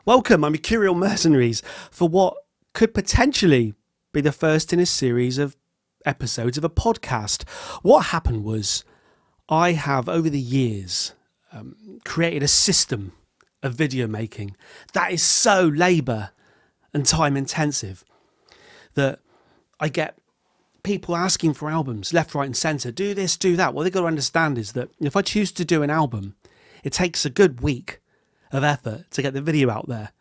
Welcome, I'm Mercurial Mercenaries for what could potentially be the first in a series of episodes of a podcast. What happened was I have, over the years, created a system of video making that is so labour and time intensive that I get people asking for albums left, right and centre. Do this, do that. What they've got to understand is that if I choose to do an album, it takes a good week of effort to get the video out there,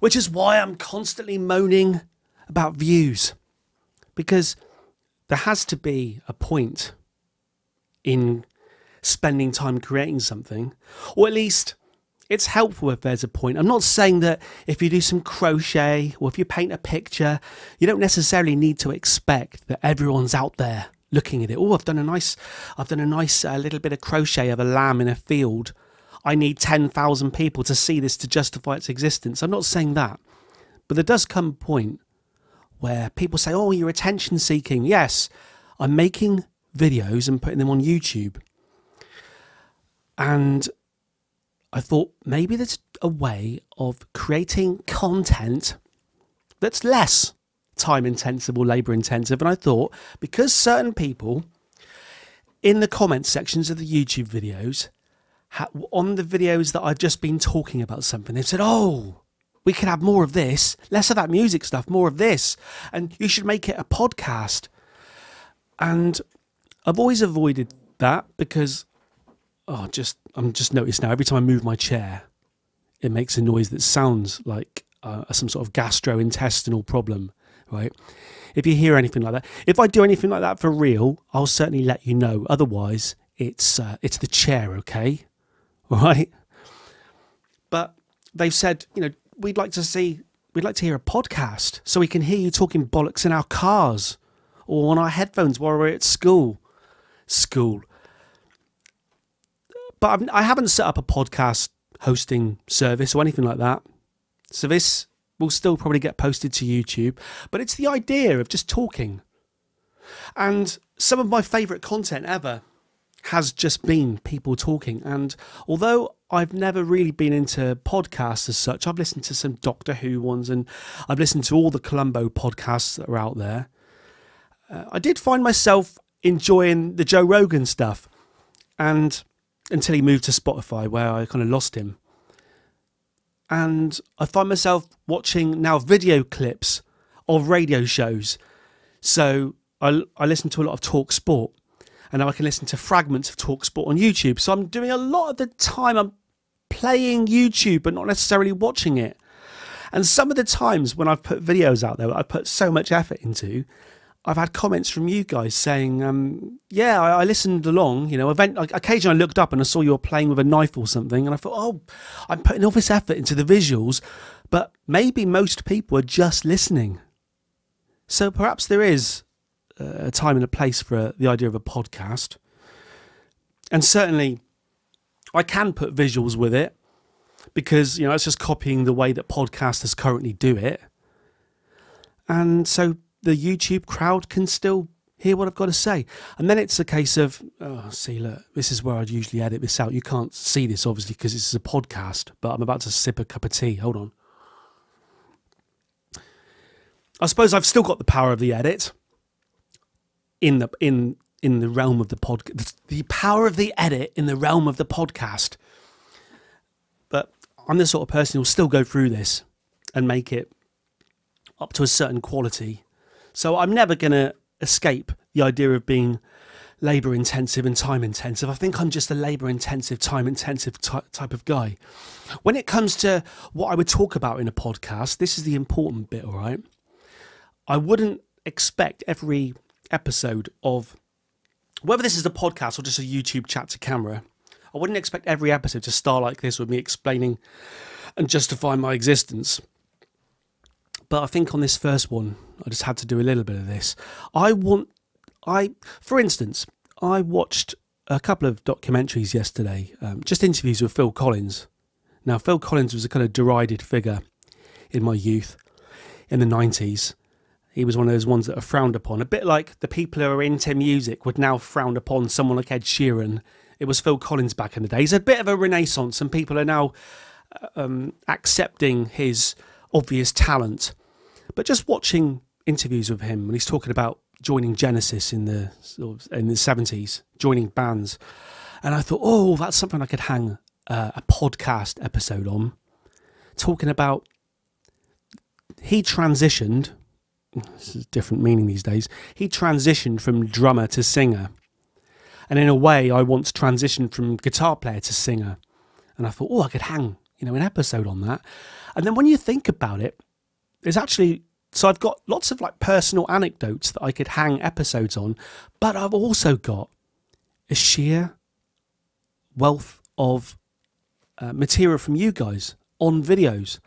which is why I'm constantly moaning about views, because there has to be a point in spending time creating something, or at least it's helpful if there's a point. I'm not saying that if you do some crochet or if you paint a picture, you don't necessarily need to expect that everyone's out there looking at it. Oh, I've done a nice little bit of crochet of a lamb in a field. I need 10,000 people to see this to justify its existence. I'm not saying that. But there does come a point where people say, oh, you're attention seeking. Yes, I'm making videos and putting them on YouTube. And I thought maybe there's a way of creating content that's less time intensive or labour intensive. And I thought, because certain people in the comment sections of the YouTube videos, on the videos that I've just been talking about something, they've said, oh, we can have more of this, less of that music stuff, more of this, and you should make it a podcast. And I've always avoided that because I'm just noticed now every time I move my chair, it makes a noise that sounds like some sort of gastrointestinal problem, right? If you hear anything like that, if I do anything like that for real, I'll certainly let you know. Otherwise, it's the chair, okay? All right. But they've said, we'd like to hear a podcast so we can hear you talking bollocks in our cars or on our headphones while we're at school. But I haven't set up a podcast hosting service or anything like that. So this will still probably get posted to YouTube. But it's the idea of just talking. And some of my favourite content ever has just been people talking. And although I've never really been into podcasts as such, I've listened to some Doctor Who ones and I've listened to all the Columbo podcasts that are out there. I did find myself enjoying the Joe Rogan stuff, and until he moved to Spotify, where I kind of lost him. And I find myself watching now video clips of radio shows. So I listen to a lot of Talk Sport. And now I can listen to fragments of TalkSport on YouTube. So I'm doing a lot of the time, I'm playing YouTube, but not necessarily watching it. And some of the times when I've put videos out there that I put so much effort into, I've had comments from you guys saying, yeah, I listened along. Occasionally I looked up and I saw you were playing with a knife or something. And I thought, oh, I'm putting all this effort into the visuals, but maybe most people are just listening. So perhaps there is a time and a place for the idea of a podcast. And certainly I can put visuals with it because, it's just copying the way that podcasters currently do it. And so the YouTube crowd can still hear what I've got to say. And then it's a case of, see, look, this is where I'd usually edit this out. You can't see this, obviously, because this is a podcast, but I'm about to sip a cup of tea. Hold on. I suppose I've still got the power of the edit. In the realm of the podcast, the power of the edit in the realm of the podcast. But I'm the sort of person who'll still go through this and make it up to a certain quality. So I'm never going to escape the idea of being labour intensive and time intensive. I think I'm just a labour intensive, time intensive type of guy. When it comes to what I would talk about in a podcast, this is the important bit, all right? I wouldn't expect every episode of, whether this is a podcast or just a YouTube chat to camera, I wouldn't expect every episode to start like this with me explaining and justifying my existence. But I think on this first one, I just had to do a little bit of this. For instance, I watched a couple of documentaries yesterday, just interviews with Phil Collins. Now, Phil Collins was a kind of derided figure in my youth, in the 90s. He was one of those ones that are frowned upon. A bit like the people who are into music would now frown upon someone like Ed Sheeran. It was Phil Collins back in the day. He's a bit of a renaissance, and people are now accepting his obvious talent, but just watching interviews with him when he's talking about joining Genesis in the 70s, joining bands, and I thought, oh, that's something I could hang a podcast episode on, talking about he transitioned. This is a different meaning these days. He transitioned from drummer to singer, and in a way, I want to transition from guitar player to singer. And I thought, oh, I could hang, an episode on that. And then when you think about it, there's actually, so I've got lots of like personal anecdotes that I could hang episodes on, but I've also got a sheer wealth of material from you guys on videos.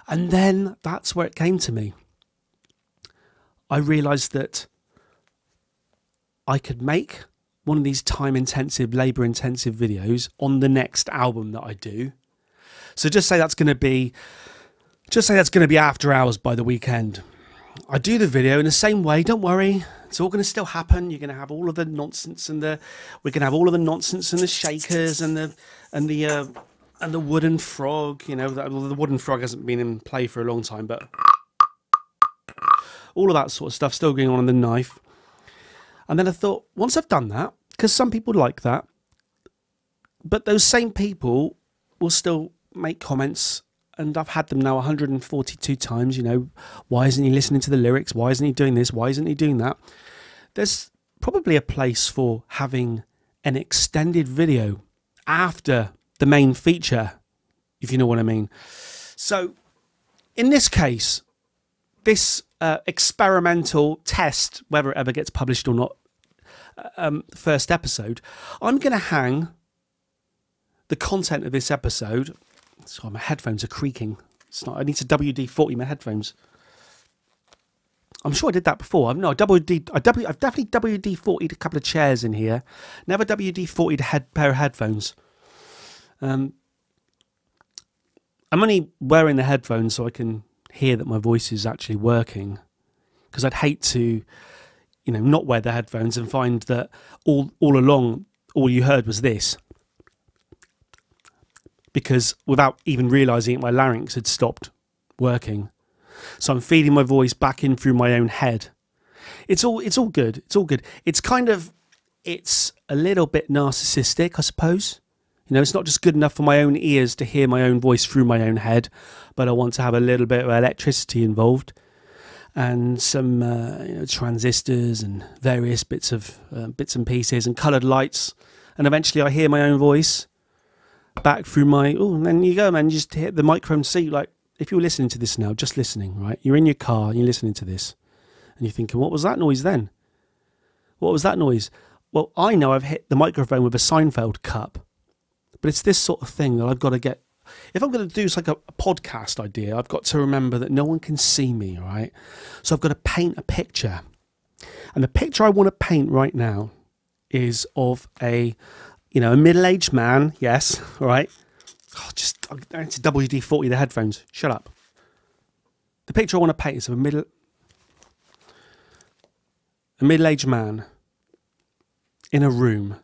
And then that's where it came to me. I realized that I could make one of these time-intensive, labor-intensive videos on the next album that I do. So just say that's going to be after hours by the weekend. I do the video in the same way. Don't worry, it's all going to still happen. You're going to have all of the nonsense and the shakers and the wooden frog. The wooden frog hasn't been in play for a long time, but all of that sort of stuff still going on in the knife. And then I thought, once I've done that, because some people like that, but those same people will still make comments, and I've had them now 142 times, why isn't he listening to the lyrics? Why isn't he doing this? Why isn't he doing that? There's probably a place for having an extended video after the main feature, if you know what I mean. So in this case, this experimental test, whether it ever gets published or not, first episode, I'm going to hang the content of this episode. Sorry, my headphones are creaking. I need to WD-40 my headphones. I'm sure I did that before. I've definitely WD-40'd a couple of chairs in here. Never WD-40'd a pair of headphones. I'm only wearing the headphones so I can hear that my voice is actually working, because I'd hate to not wear the headphones and find that all along all you heard was this, because without even realizing it, my larynx had stopped working. So I'm feeding my voice back in through my own head. It's all good. It's all good. It's a little bit narcissistic, I suppose. It's not just good enough for my own ears to hear my own voice through my own head, but I want to have a little bit of electricity involved, and some transistors and various bits and pieces and coloured lights, and eventually I hear my own voice back through my. Oh, and then you go, man. You just hit the microphone. See, like if you're listening to this now, just listening, right? You're in your car and you're listening to this, and you're thinking, what was that noise then? What was that noise? Well, I know I've hit the microphone with a Seinfeld cup. But it's this sort of thing that I've got to get. If I'm going to do like a podcast idea, I've got to remember that no one can see me, right? So I've got to paint a picture. And the picture I want to paint right now is of a middle-aged man, yes, all right? I need to WD-40 the headphones. Shut up. The picture I want to paint is of a middle-aged man in a room.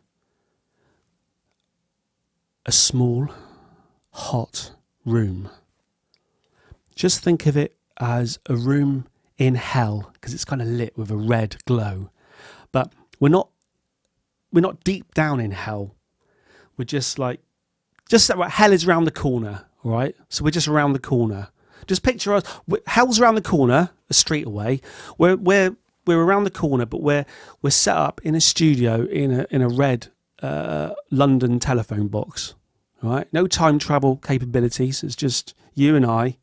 A small, hot room. Just think of it as a room in hell, because it's kind of lit with a red glow. But we're not deep down in hell. We're just hell is around the corner, all right? So we're just around the corner. Just picture us. Hell's around the corner, a street away. We're around the corner, but we're set up in a studio in a red London telephone box, right? No time travel capabilities. It's just you and I.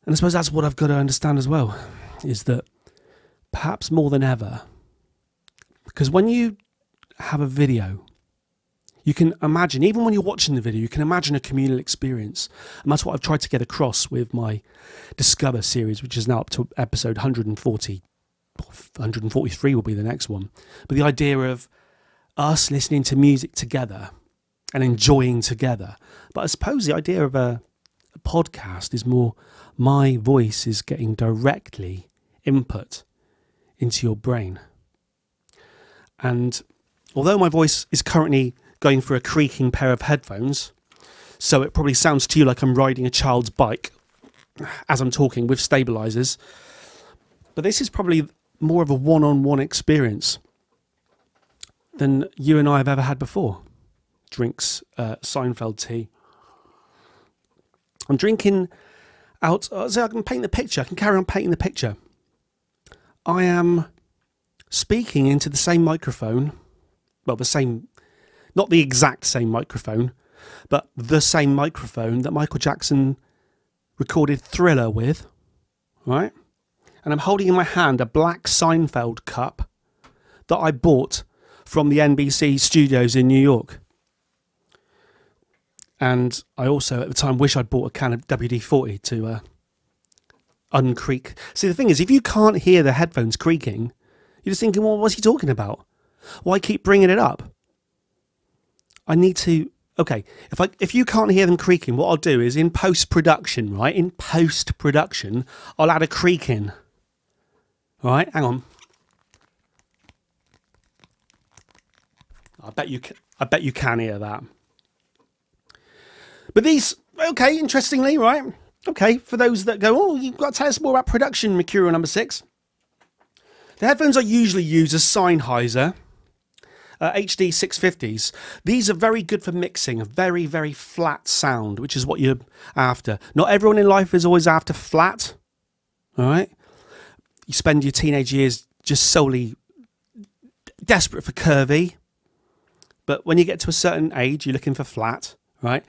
And I suppose that's what I've got to understand as well, is that perhaps more than ever, because when you have a video, you can imagine, even when you're watching the video, you can imagine a communal experience. And that's what I've tried to get across with my Discover series, which is now up to episode 140. 143 will be the next one. But the idea of us listening to music together and enjoying together. But I suppose the idea of a podcast is more my voice is getting directly input into your brain. And although my voice is currently going for a creaking pair of headphones, So it probably sounds to you like I'm riding a child's bike as I'm talking with stabilizers. But this is probably more of a one-on-one experience than you and I have ever had before. Drinks Seinfeld tea. I'm drinking out, so I can paint the picture. I can carry on painting the picture. I am speaking into the same microphone. Well, the same, not the exact same microphone, but the same microphone that Michael Jackson recorded Thriller with, right? And I'm holding in my hand a black Seinfeld cup that I bought from the NBC studios in New York. And I also, at the time, wish I'd bought a can of WD-40 to uncreak. See, the thing is, if you can't hear the headphones creaking, you're just thinking, well, what's he talking about? Why keep bringing it up? I need to... Okay, if you can't hear them creaking, what I'll do is in post-production, right? In post-production, I'll add a creak in. All right, hang on. I bet you can hear that. But these, okay, interestingly, right? Okay, for those that go, oh, you've got to tell us more about production, Mercurial number 6. The headphones I usually use are Sennheiser HD 650s. These are very good for mixing, a very, very flat sound, which is what you're after. Not everyone in life is always after flat, all right? You spend your teenage years just solely desperate for curvy. But when you get to a certain age, you're looking for flat, right?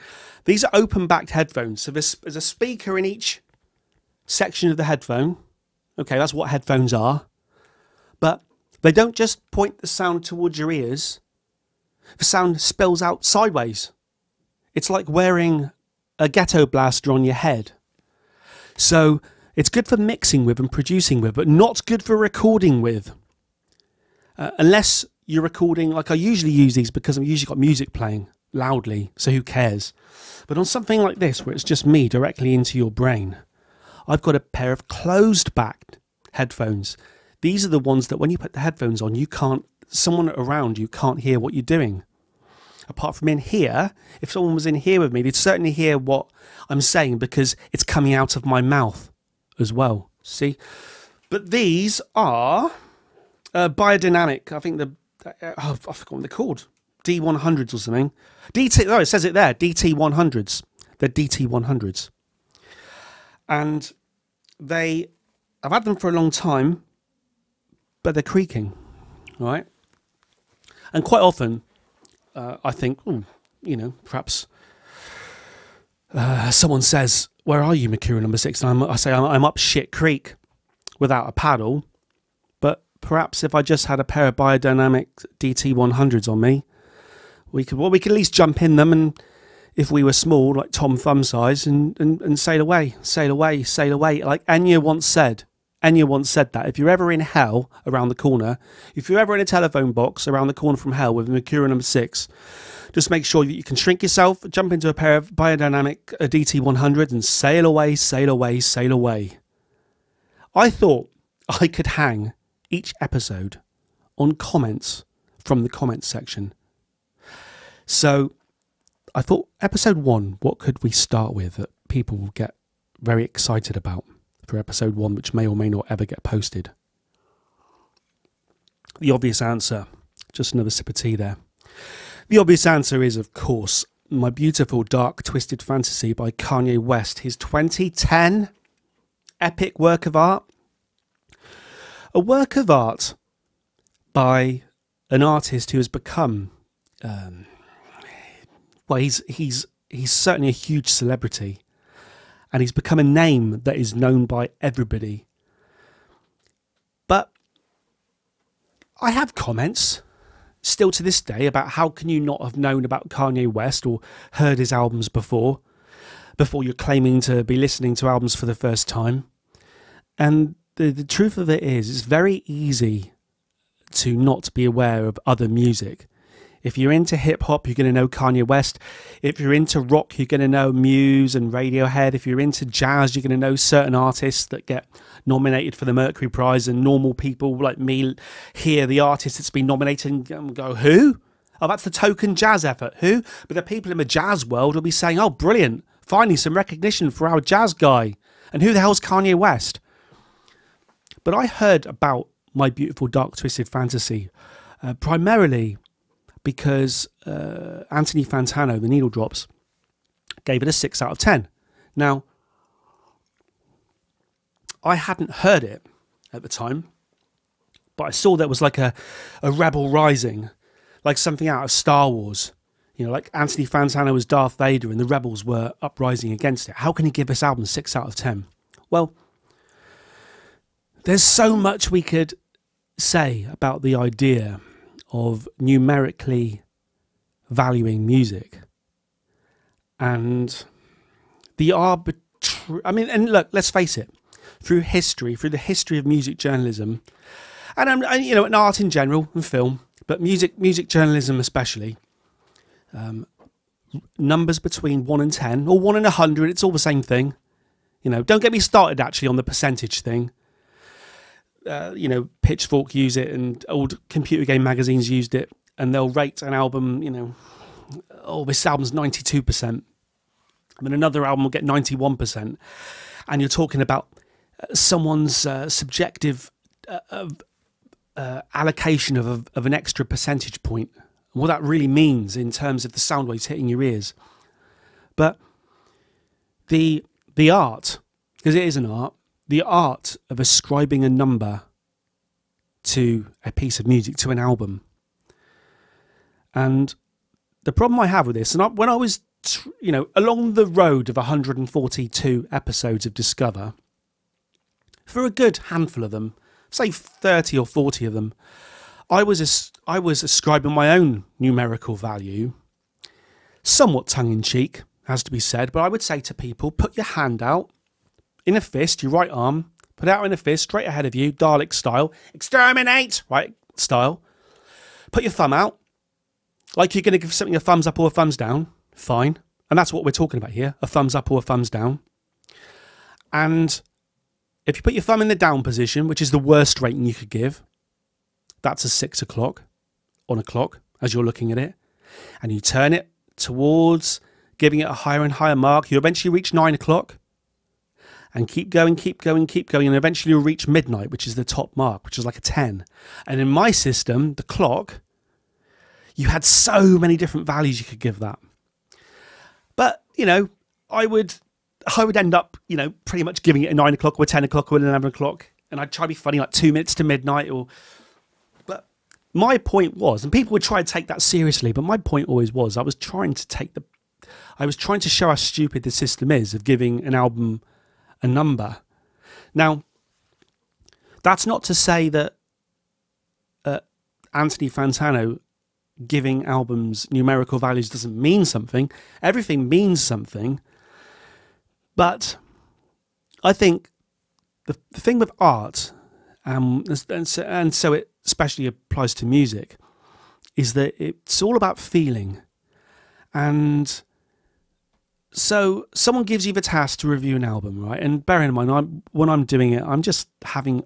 These are open-backed headphones. So there's a speaker in each section of the headphone. Okay, that's what headphones are. But they don't just point the sound towards your ears. The sound spills out sideways. It's like wearing a ghetto blaster on your head. So it's good for mixing with and producing with, but not good for recording with. Unless you're recording, like I usually use these because I've usually got music playing loudly, so who cares? But on something like this, where it's just me directly into your brain, I've got a pair of closed-backed headphones. These are the ones that when you put the headphones on, you can't, someone around you can't hear what you're doing. Apart from in here, if someone was in here with me, they'd certainly hear what I'm saying because it's coming out of my mouth as well. See? But these are biodynamic. I think I forgot what they're called. D100s or something. Oh, it says it there. DT100s. They're DT100s. And I've had them for a long time, but they're creaking, right? And quite often, I think, perhaps someone says, where are you, Mercurial number 6? And I say, I'm up shit creek without a paddle. But perhaps if I just had a pair of biodynamic DT100s on me, we could at least jump in them, and if we were small, like Tom Thumb size, and sail away, sail away, sail away. Like Enya once said that if you're ever in hell around the corner, if you're ever in a telephone box around the corner from hell with Mercurial number 6, just make sure that you can shrink yourself, jump into a pair of biodynamic DT100 and sail away, sail away, sail away. I thought I could hang each episode on comments from the comments section. So I thought, episode 1, what could we start with that people will get very excited about for episode 1, which may or may not ever get posted? The obvious answer, just another sip of tea there. The obvious answer is, of course, My Beautiful Dark Twisted Fantasy by Kanye West, his 2010 epic work of art. A work of art by an artist who has become... he's certainly a huge celebrity, and he's become a name that is known by everybody. But I have comments still to this day about how can you not have known about Kanye West or heard his albums before you're claiming to be listening to albums for the first time. And the truth of it is, it's very easy to not be aware of other music. If you're into hip-hop, you're going to know Kanye West. If you're into rock, you're going to know Muse and Radiohead. If you're into jazz, you're going to know certain artists that get nominated for the Mercury Prize, and normal people like me hear the artist that's been nominated and go, who? Oh, that's the token jazz effort. Who? But the people in the jazz world will be saying, oh, brilliant. Finally, some recognition for our jazz guy. And who the hell's Kanye West? But I heard about My Beautiful Dark Twisted Fantasy primarily because Anthony Fantano, the Needle Drops, gave it a 6 out of 10. Now, I hadn't heard it at the time, but I saw there was like a rebel rising, like something out of Star Wars. You know, like Anthony Fantano was Darth Vader and the rebels were uprising against it. How can he give this album 6 out of 10? Well, there's so much we could say about the idea of numerically valuing music and the I mean, and look, let's face it, through the history of music journalism, and you know, and art in general and film, but music journalism especially, numbers between 1 and 10 or 1 and 100, it's all the same thing. You know, don't get me started actually on the percentage thing. You know, Pitchfork use it and old computer game magazines used it, and they'll rate an album, you know, oh, this album's 92%, and then another album will get 91%, and you're talking about someone's subjective allocation of an extra percentage point, and what that really means in terms of the sound waves hitting your ears. But the art, because it is an art, the art of ascribing a number to a piece of music, to an album. And the problem I have with this, and when I was, you know, along the road of 142 episodes of Discover, for a good handful of them, say 30 or 40 of them, I was ascribing my own numerical value, somewhat tongue-in-cheek, has to be said, but I would say to people, put your hand out in a fist, your right arm, put it out in a fist, straight ahead of you, Dalek style, exterminate, right, style. Put your thumb out, like you're going to give something a thumbs up or a thumbs down, fine. And that's what we're talking about here, a thumbs up or a thumbs down. And if you put your thumb in the down position, which is the worst rating you could give, that's a 6 o'clock on a clock as you're looking at it. And you turn it towards giving it a higher and higher mark. You eventually reach 9 o'clock. And keep going, keep going, keep going. And eventually you'll reach midnight, which is the top mark, which is like a 10. And in my system, the clock, you had so many different values you could give that. But, you know, I would end up, you know, pretty much giving it a 9 o'clock or a 10 o'clock or an 11 o'clock. And I'd try to be funny, like 2 minutes to midnight. But my point was, and people would try to take that seriously, but my point always was, I was trying to show how stupid the system is of giving an album a number. Now, that's not to say that Anthony Fantano giving albums numerical values doesn't mean something. Everything means something. But I think the thing with art, and so it especially applies to music, is that it's all about feeling. And so someone gives you the task to review an album, right? And bear in mind, when I'm doing it, I'm just having...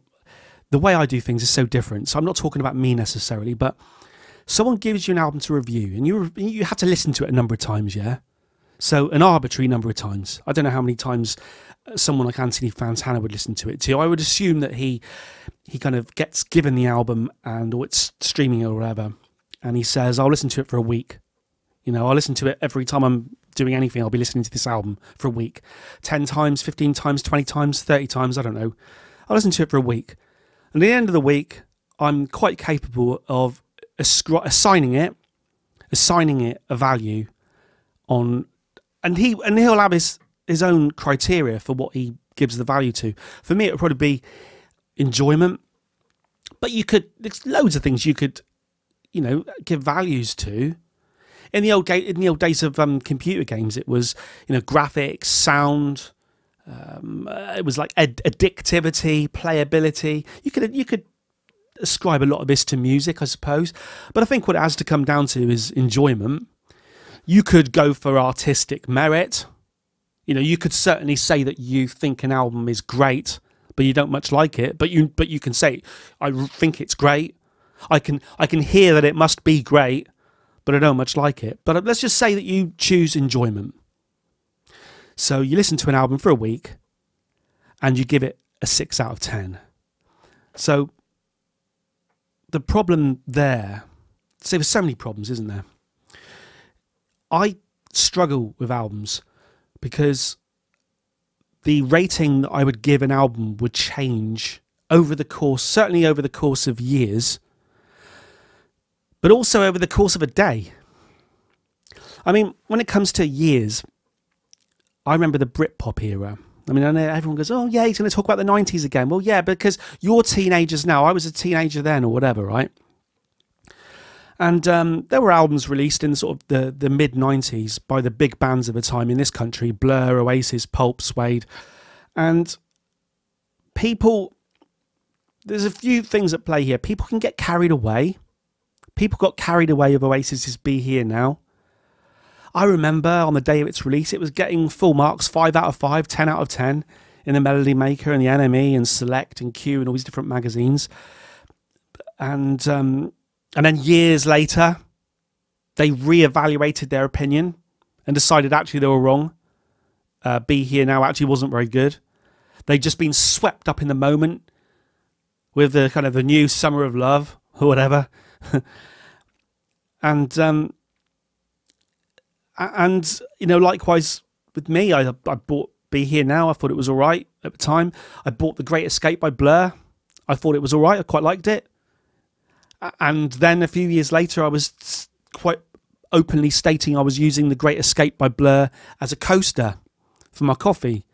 The way I do things is so different. So I'm not talking about me necessarily, but someone gives you an album to review, and you have to listen to it a number of times, yeah? So an arbitrary number of times. I don't know how many times someone like Anthony Fantano would listen to it too. I would assume that he kind of gets given the album or it's streaming or whatever, and he says, I'll listen to it for a week. You know, I'll listen to it every time I'm doing anything. I'll be listening to this album for a week. 10 times, 15 times, 20 times, 30 times, I don't know. I'll listen to it for a week. And at the end of the week, I'm quite capable of assigning it a value on, and he'll have his own criteria for what he gives the value to. For me, it would probably be enjoyment, but there's loads of things you could, you know, give values to. In the old days of computer games, it was, you know, graphics, sound. It was like addictivity, playability. You could ascribe a lot of this to music, I suppose. But I think what it has to come down to is enjoyment. You could go for artistic merit. You know, you could certainly say that you think an album is great, but you don't much like it. But you can say, I think it's great. I can hear that it must be great, but I don't much like it. But let's just say that you choose enjoyment. So you listen to an album for a week and you give it a 6 out of 10. So the problem there, see, there's so many problems, isn't there? I struggle with albums because the rating that I would give an album would change over the course, certainly over the course of years, but also over the course of a day. I mean, when it comes to years, I remember the Britpop era. I mean, I know everyone goes, oh yeah, he's going to talk about the 90s again. Well, yeah, because you're teenagers now. I was a teenager then or whatever, right? And there were albums released in sort of the mid-90s by the big bands of the time in this country, Blur, Oasis, Pulp, Suede. And people, there's a few things at play here. People can get carried away. People got carried away with Oasis's Be Here Now. I remember on the day of its release, it was getting full marks, 5 out of 5, 10 out of 10 in the Melody Maker and the NME and Select and Q and all these different magazines. And then years later, they re-evaluated their opinion and decided actually they were wrong. Be Here Now actually wasn't very good. They'd just been swept up in the moment with the kind of the new Summer of Love or whatever. And you know, likewise with me, I bought Be Here Now. I thought it was all right at the time. I bought The Great Escape by Blur. I thought it was all right. I quite liked it. And then a few years later, I was quite openly stating I was using The Great Escape by Blur as a coaster for my coffee.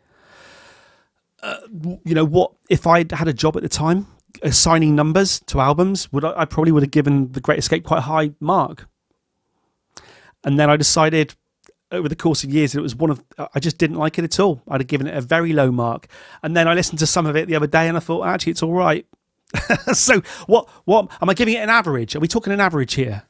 You know what? If I'd had a job at the time, assigning numbers to albums, I probably would have given The Great Escape quite a high mark. And then I decided over the course of years, it was I just didn't like it at all. I'd have given it a very low mark. And then I listened to some of it the other day and I thought, actually, it's all right. So what am I giving it an average? Are we talking an average here?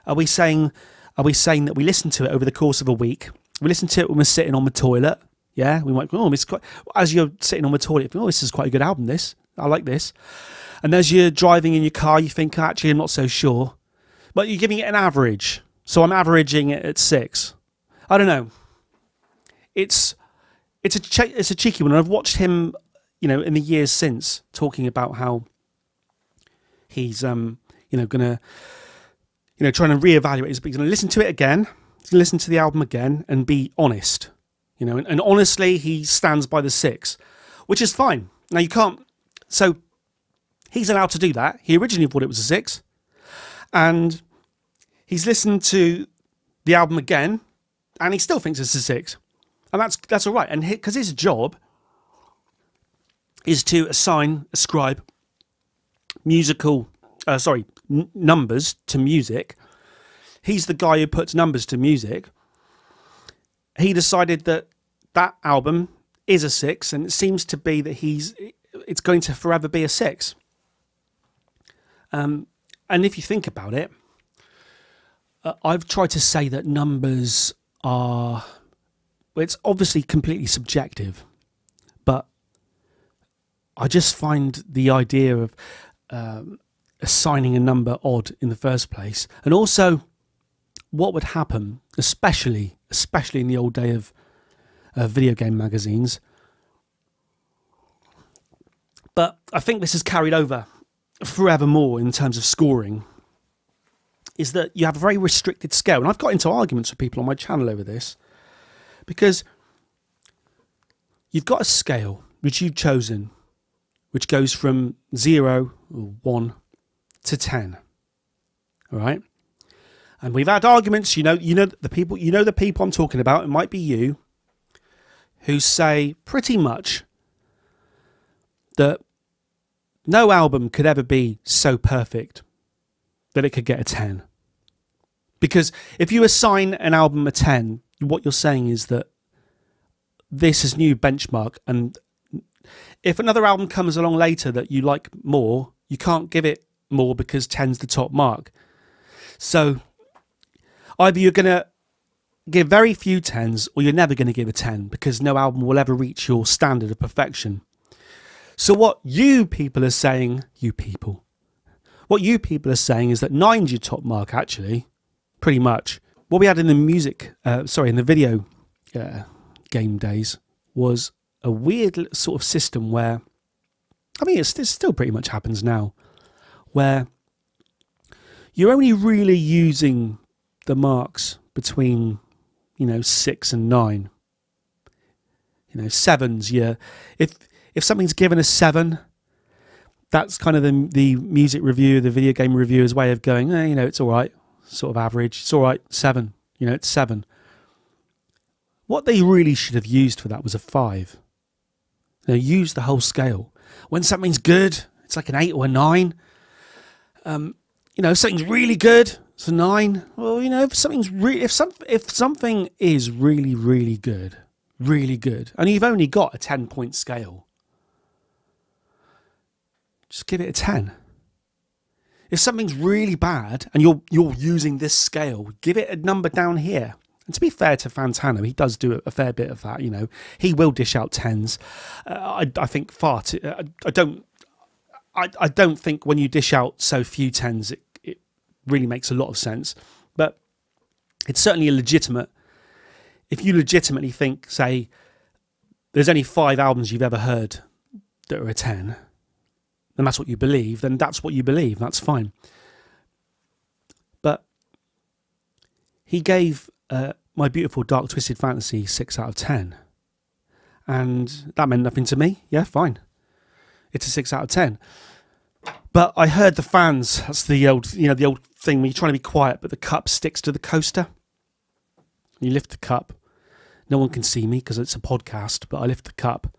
Are we saying that we listen to it over the course of a week? We listen to it when we're sitting on the toilet. Yeah, we might go, oh, it's quite, as you're sitting on the toilet, oh, this is quite a good album, this. I like this. And as you're driving in your car, you think, actually, I'm not so sure. But you're giving it an average. So I'm averaging it at 6. I don't know. It's a cheeky one. I've watched him, you know, in the years since talking about how he's you know, gonna, you know, trying to reevaluate. He's gonna listen to it again. He's gonna listen to the album again and be honest. You know, and honestly, he stands by the 6, which is fine. Now you can't. So he's allowed to do that. He originally thought it was a 6, and he's listened to the album again, and he still thinks it's a 6, and that's all right. And because his job is to ascribe musical, numbers to music. He's the guy who puts numbers to music. He decided that that album is a 6, and it seems to be that it's going to forever be a 6. And if you think about it, I've tried to say that numbers are, well, it's obviously completely subjective, but I just find the idea of assigning a number odd in the first place. And also what would happen, especially in the old day of video game magazines. But I think this is carried over forevermore in terms of scoring, is that you have a very restricted scale. And I've got into arguments with people on my channel over this, because you've got a scale which you've chosen, which goes from 0 or 1 to 10. All right? And we've had arguments, you know the people I'm talking about, it might be you, who say pretty much that no album could ever be so perfect that it could get a 10. Because if you assign an album a 10, what you're saying is that this is new benchmark, and if another album comes along later that you like more, you can't give it more because 10's the top mark. So either you're going to give very few 10s, or you're never going to give a 10, because no album will ever reach your standard of perfection. So what you people are saying, what you people are saying is that 9's your top mark, actually. pretty much. What we had in the in the video game days was a weird sort of system where, I mean, it still pretty much happens now, where you're only really using the marks between, 6 and 9. 7's, if something's given a 7, that's kind of the music review, the video game reviewer's way of going, it's all right, sort of average, it's all right, 7, it's 7. What they really should have used for that was a 5. Use the whole scale. When something's good, it's like an 8 or a 9. Something's really good, it's a 9. Well, if something is really, really good, and you've only got a 10-point scale, just give it a 10. If something's really bad and you're using this scale, give it a number down here. And to be fair to Fantano, he does do a fair bit of that. He will dish out 10s. I think far too. I don't think when you dish out so few 10s, it really makes a lot of sense. But it's certainly a legitimate. If you legitimately think, say, there's only 5 albums you've ever heard that are a 10, and that's what you believe, then that's what you believe. That's fine. But he gave My Beautiful Dark Twisted Fantasy 6 out of 10. And that meant nothing to me. Yeah, fine. It's a 6 out of 10. But I heard the fans, that's the old thing when you're trying to be quiet, but the cup sticks to the coaster. You lift the cup. No one can see me because it's a podcast, but I lift the cup.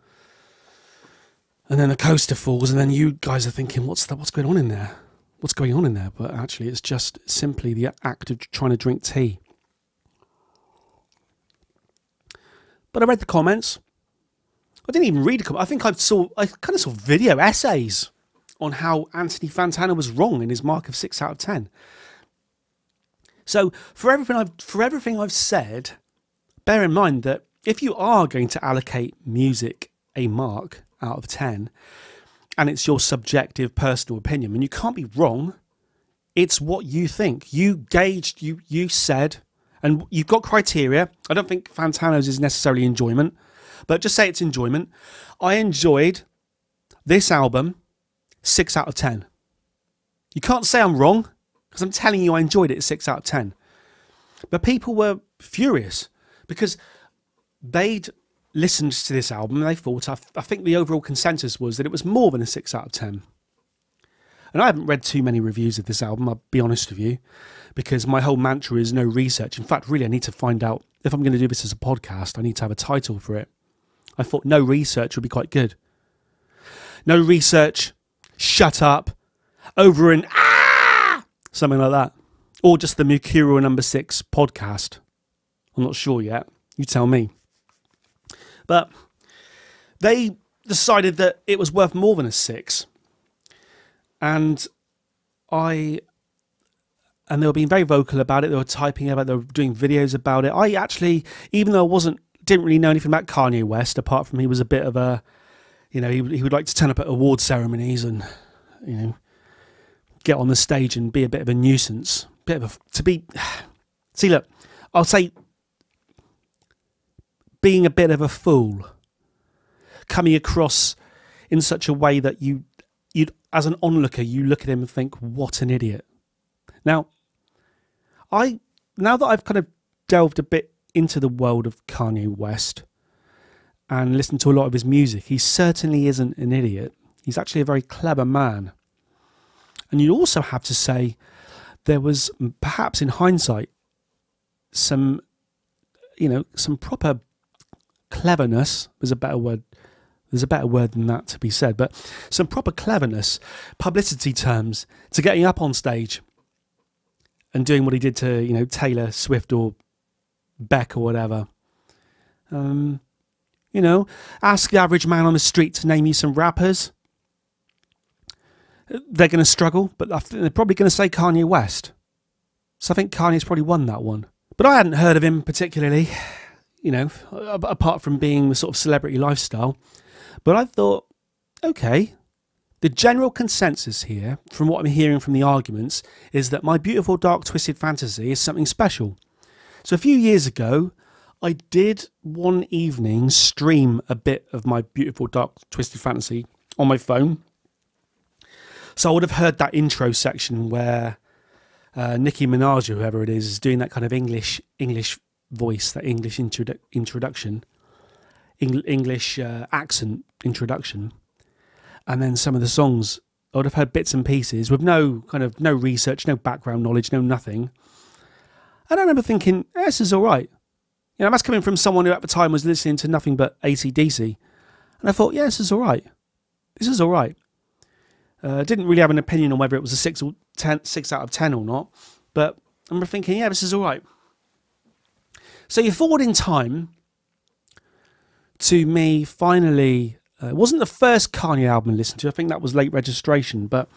And then the coaster falls, and then you guys are thinking, what's going on in there? What's going on in there? But actually, it's just simply the act of trying to drink tea. But I read the comments. I didn't even read the comments. I think I kind of saw video essays on how Anthony Fantano was wrong in his mark of 6 out of 10. So for everything I've said, bear in mind that if you are going to allocate music a mark out of 10, and it's your subjective personal opinion, and you can't be wrong, it's what you think. You gauged, you said, and you've got criteria. I don't think Fantano's is necessarily enjoyment, but just say it's enjoyment. I enjoyed this album 6 out of 10. You can't say I'm wrong, because I'm telling you I enjoyed it 6 out of 10. But people were furious because they'd listened to this album and they thought, I think the overall consensus was that it was more than a 6 out of 10. And I haven't read too many reviews of this album, I'll be honest with you, because my whole mantra is no research. In fact, really, I need to find out, if I'm going to do this as a podcast, I need to have a title for it. I thought no research would be quite good. No research, shut up, over an something like that. Or just the Mercurial Number 6 podcast. I'm not sure yet. You tell me. But they decided that it was worth more than a 6. And they were being very vocal about it. They were typing about it. They were doing videos about it. I actually, even though I didn't really know anything about Kanye West, apart from he was a bit of a, he would like to turn up at award ceremonies and, get on the stage and be a bit of a nuisance. See, look, I'll say being a bit of a fool, coming across in such a way that you'd as an onlooker, you look at him and think, what an idiot. Now that I've kind of delved a bit into the world of Kanye West and listened to a lot of his music, he certainly isn't an idiot. He's actually a very clever man. And you also have to say there was perhaps in hindsight some proper cleverness. There's a better word than that to be said, but some proper cleverness, publicity terms, to getting up on stage and doing what he did to, Taylor Swift or Beck or whatever. Ask the average man on the street to name you some rappers. They're going to struggle, but I think they're probably going to say Kanye West. So I think Kanye's probably won that one. But I hadn't heard of him particularly, apart from being the sort of celebrity lifestyle. But I thought, okay, The general consensus here, from what I'm hearing from the arguments, is that My Beautiful Dark Twisted Fantasy is something special. So a few years ago, I did one evening stream a bit of My Beautiful Dark Twisted Fantasy on my phone. So I would have heard that intro section where Nicki Minaj, or whoever it is doing that kind of English voice, that English introduction, English accent introduction. And then some of the songs, I would have heard bits and pieces with no research, no background knowledge, no nothing. And I remember thinking, this is all right. You know, that's coming from someone who at the time was listening to nothing but AC/DC. And I thought, yeah, this is all right. This is all right. Didn't really have an opinion on whether it was a 6 out of 10 or not. But I remember thinking, yeah, this is all right. So you forward in time to me finally... it wasn't the first Kanye album I listened to. I think that was Late Registration. But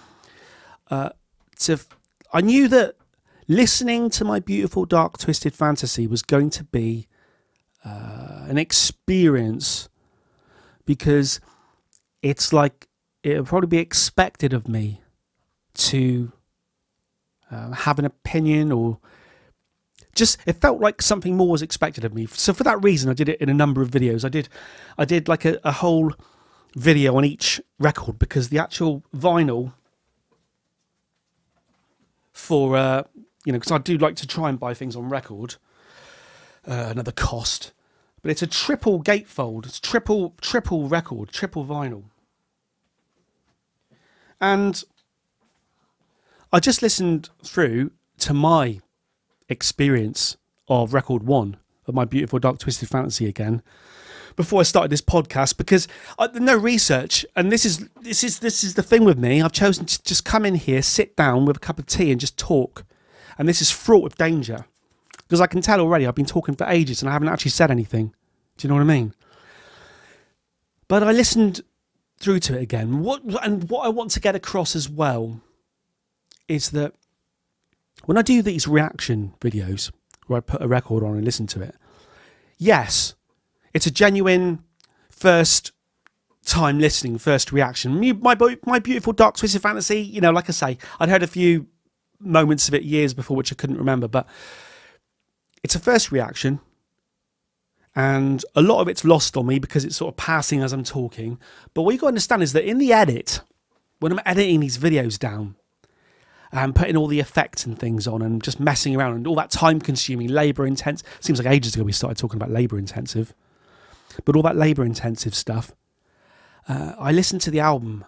I knew that listening to My Beautiful Dark Twisted Fantasy was going to be an experience, because it's like it would probably be expected of me to have an opinion, or just it felt like something more was expected of me. So for that reason, I did it in a number of videos. I did like a whole video on each record, because the actual vinyl for because I do like to try and buy things on record, another cost, but it's a triple gatefold. It's triple record, triple vinyl. And I just listened through to my experience of record 1 of My Beautiful Dark Twisted Fantasy again before I started this podcast, because no research, and this is the thing with me. I've chosen to just come in here, sit down with a cup of tea and just talk, and this is fraught with danger, because I can tell already I've been talking for ages and I haven't actually said anything. Do you know what I mean? But I listened through to it again. What I want to get across as well is that when I do these reaction videos where I put a record on and listen to it, yes, it's a genuine first time listening, first reaction. My Beautiful Dark Twisted Fantasy, you know, like I say, I'd heard a few moments of it years before which I couldn't remember, but it's a first reaction, and a lot of it's lost on me because it's sort of passing as I'm talking. But what you got to understand is that in the edit, when I'm editing these videos down and putting all the effects and things on and just messing around and all that time consuming, labour intense, seems like ages ago we started talking about labour intensive, but all that labour intensive stuff, I listened to the album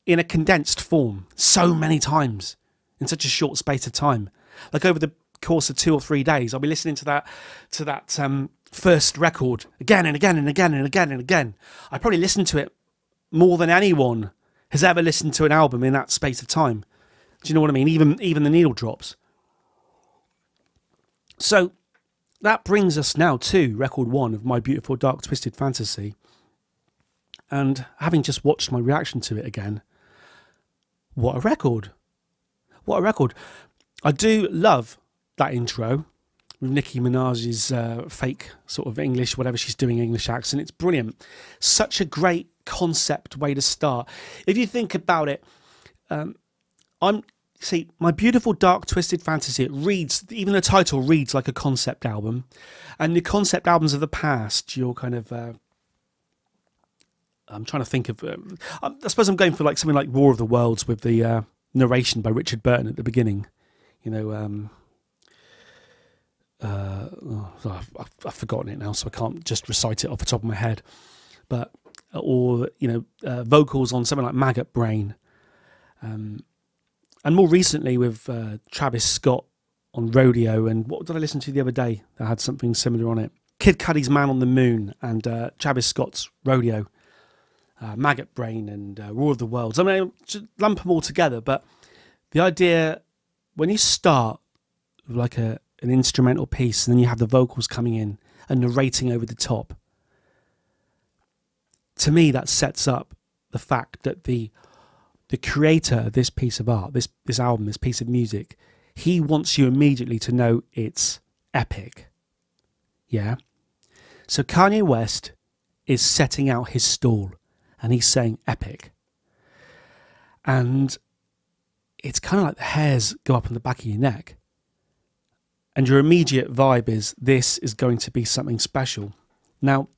in a condensed form so many times in such a short space of time. Like over the course of 2 or 3 days, I'll be listening to that first record again and again and again and again and again. I probably listened to it more than anyone has ever listened to an album in that space of time. Do you know what I mean? Even the needle drops. So that brings us now to record 1 of My Beautiful Dark Twisted Fantasy. And having just watched my reaction to it again, what a record. What a record. I do love that intro with Nicki Minaj's fake sort of English, whatever she's doing, English accent. It's brilliant. Such a great concept way to start. If you think about it, My Beautiful Dark Twisted Fantasy, it reads, even the title reads like a concept album. And the concept albums of the past, you're kind of, I'm trying to think of, I suppose I'm going for like something like War of the Worlds with the narration by Richard Burton at the beginning. You know, I've forgotten it now, so I can't just recite it off the top of my head. But, or, vocals on something like Maggot Brain. And more recently with Travis Scott on Rodeo, and what did I listen to the other day that had something similar on it? Kid Cudi's Man on the Moon and Travis Scott's Rodeo, Maggot Brain and War of the Worlds. I mean, just lump them all together, but the idea, when you start with like an instrumental piece and then you have the vocals coming in and narrating over the top, to me that sets up the fact that the creator of this piece of art, this album, this piece of music, he wants you immediately to know it's epic. Yeah? So Kanye West is setting out his stall and he's saying epic. And it's kind of like the hairs go up on the back of your neck. And your immediate vibe is, this is going to be something special. Now,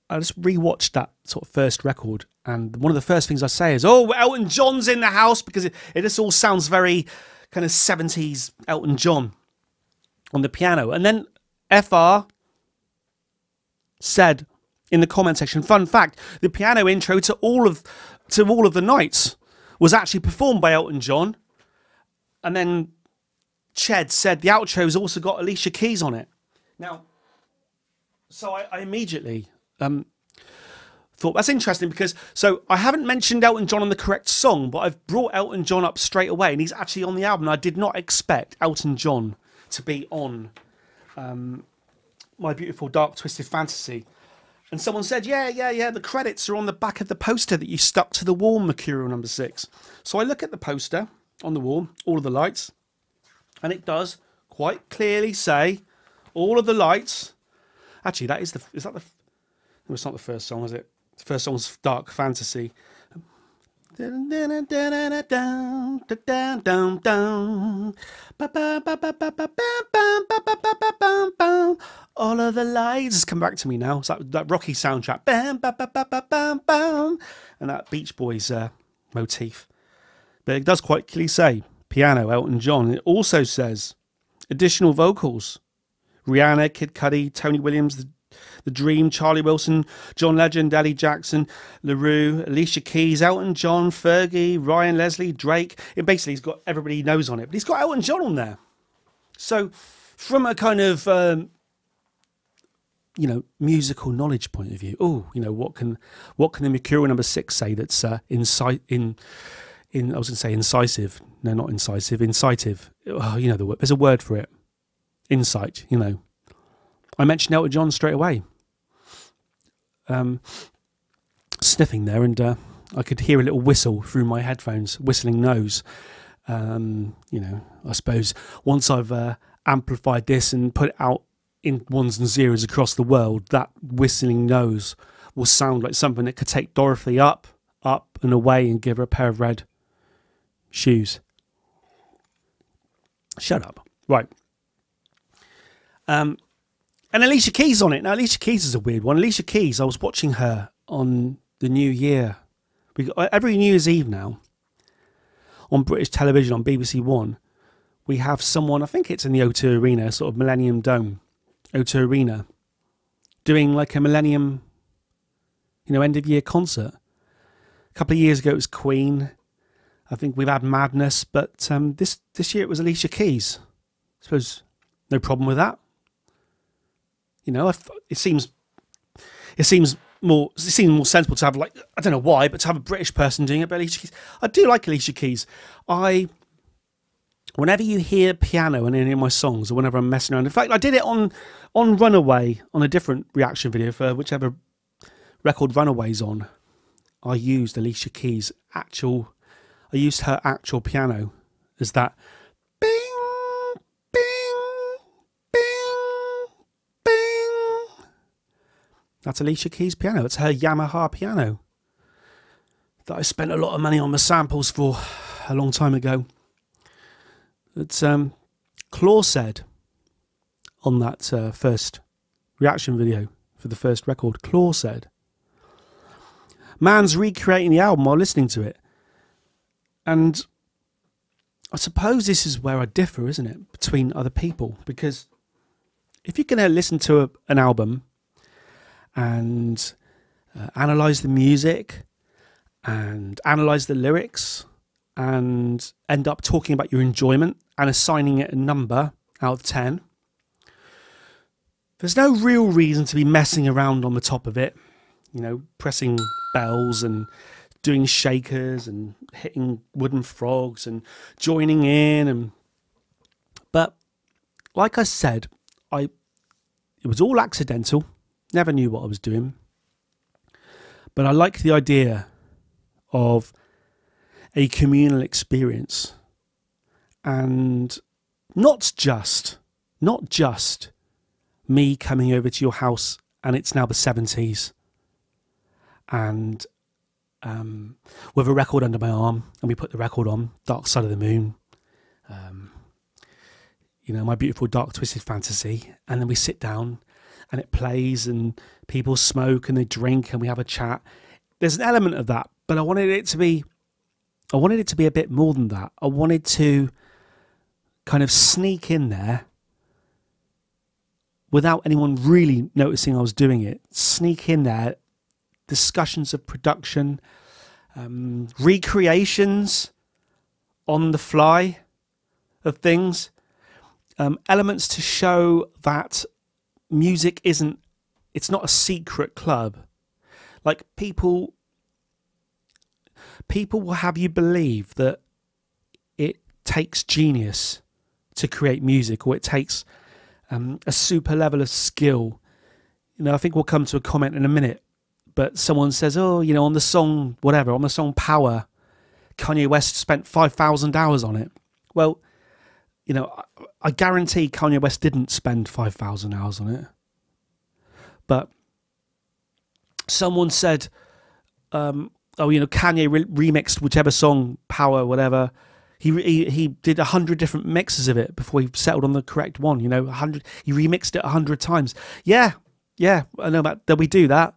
I just rewatched that sort of first record, and one of the first things I say is, oh, Elton John's in the house, because it just all sounds very kind of 70s Elton John on the piano. And then FR said in the comment section, fun fact, the piano intro to all of the Nights was actually performed by Elton John. And then Ched said the outro's also got Alicia Keys on it. Now, so I immediately thought that's interesting, because so I haven't mentioned Elton John on the correct song, but I've brought Elton John up straight away, and he's actually on the album. I did not expect Elton John to be on My Beautiful Dark Twisted Fantasy. And someone said, yeah, the credits are on the back of the poster that you stuck to the wall, Mercurial number 6. So I look at the poster on the wall, all of the lights, and it does quite clearly say all of the lights. Actually, that is it's not the first song, is it? The first song's Dark Fantasy. All of the lights. It's come back to me now. It's like that Rocky soundtrack. And that Beach Boys motif. But it does quite clearly say piano, Elton John. It also says additional vocals. Rihanna, Kid Cudi, Tony Williams, The Dream, Charlie Wilson, John Legend, Eddie Jackson, LaRue, Alicia Keys, Elton John, Fergie, Ryan Leslie, Drake. It basically, he's got everybody he knows on it, but he's got Elton John on there. So from a kind of, musical knowledge point of view, what can the Mercurial number 6 say that's I was going to say incisive. No, not incisive, incitive. Oh, the word. There's a word for it. Insight, I mentioned Elton John straight away. Sniffing there, and I could hear a little whistle through my headphones, whistling nose. I suppose once I've amplified this and put it out in ones and zeros across the world, that whistling nose will sound like something that could take Dorothy up and away and give her a pair of red shoes. Shut up. Right. And Alicia Keys on it. Now, Alicia Keys is a weird one. Alicia Keys, I was watching her on the New Year. Every New Year's Eve now, on British television, on BBC One, we have someone, I think it's in the O2 Arena, sort of Millennium Dome, O2 Arena, doing like a Millennium, end of year concert. A couple of years ago, it was Queen. I think we've had Madness, but this year it was Alicia Keys. I suppose no problem with that. It seems more sensible to have, like, I don't know why, but to have a British person doing it. But Alicia Keys, I do like Alicia Keys. Whenever you hear piano in any of my songs, or whenever I'm messing around, in fact, I did it on Runaway, on a different reaction video for whichever record Runaway's on. I used Alicia Keys' I used her actual piano as that bing, bing, bing, bing. That's Alicia Keys' piano. It's her Yamaha piano that I spent a lot of money on the samples for a long time ago. It's Claw said on that first reaction video for the first record, Claw said, man's recreating the album while listening to it. And I suppose this is where I differ, isn't it, between other people? Because if you're going to listen to an album and analyse the music and analyse the lyrics and end up talking about your enjoyment and assigning it a number out of 10, there's no real reason to be messing around on the top of it, pressing bells and doing shakers and hitting wooden frogs and joining in. But like I said, it was all accidental. Never knew what I was doing. But I like the idea of a communal experience, and not just me coming over to your house and it's now the 70s and with a record under my arm, and we put the record on, Dark Side of the Moon, My Beautiful Dark Twisted Fantasy, and then we sit down and it plays and people smoke and they drink and we have a chat. There's an element of that, but I wanted it to be a bit more than that. I wanted to kind of sneak in there without anyone really noticing I was doing it. Sneak in there, discussions of production, recreations on the fly of things, elements to show that music it's not a secret club. Like people will have you believe that it takes genius to create music, or it takes a super level of skill. I think we'll come to a comment in a minute, but someone says, on the song, whatever, on the song Power, Kanye West spent 5,000 hours on it. Well, I guarantee Kanye West didn't spend 5,000 hours on it. But someone said, Kanye remixed whichever song, Power, whatever. He did 100 different mixes of it before he settled on the correct one. 100. He remixed it 100 times. Yeah, I know about that. We do that.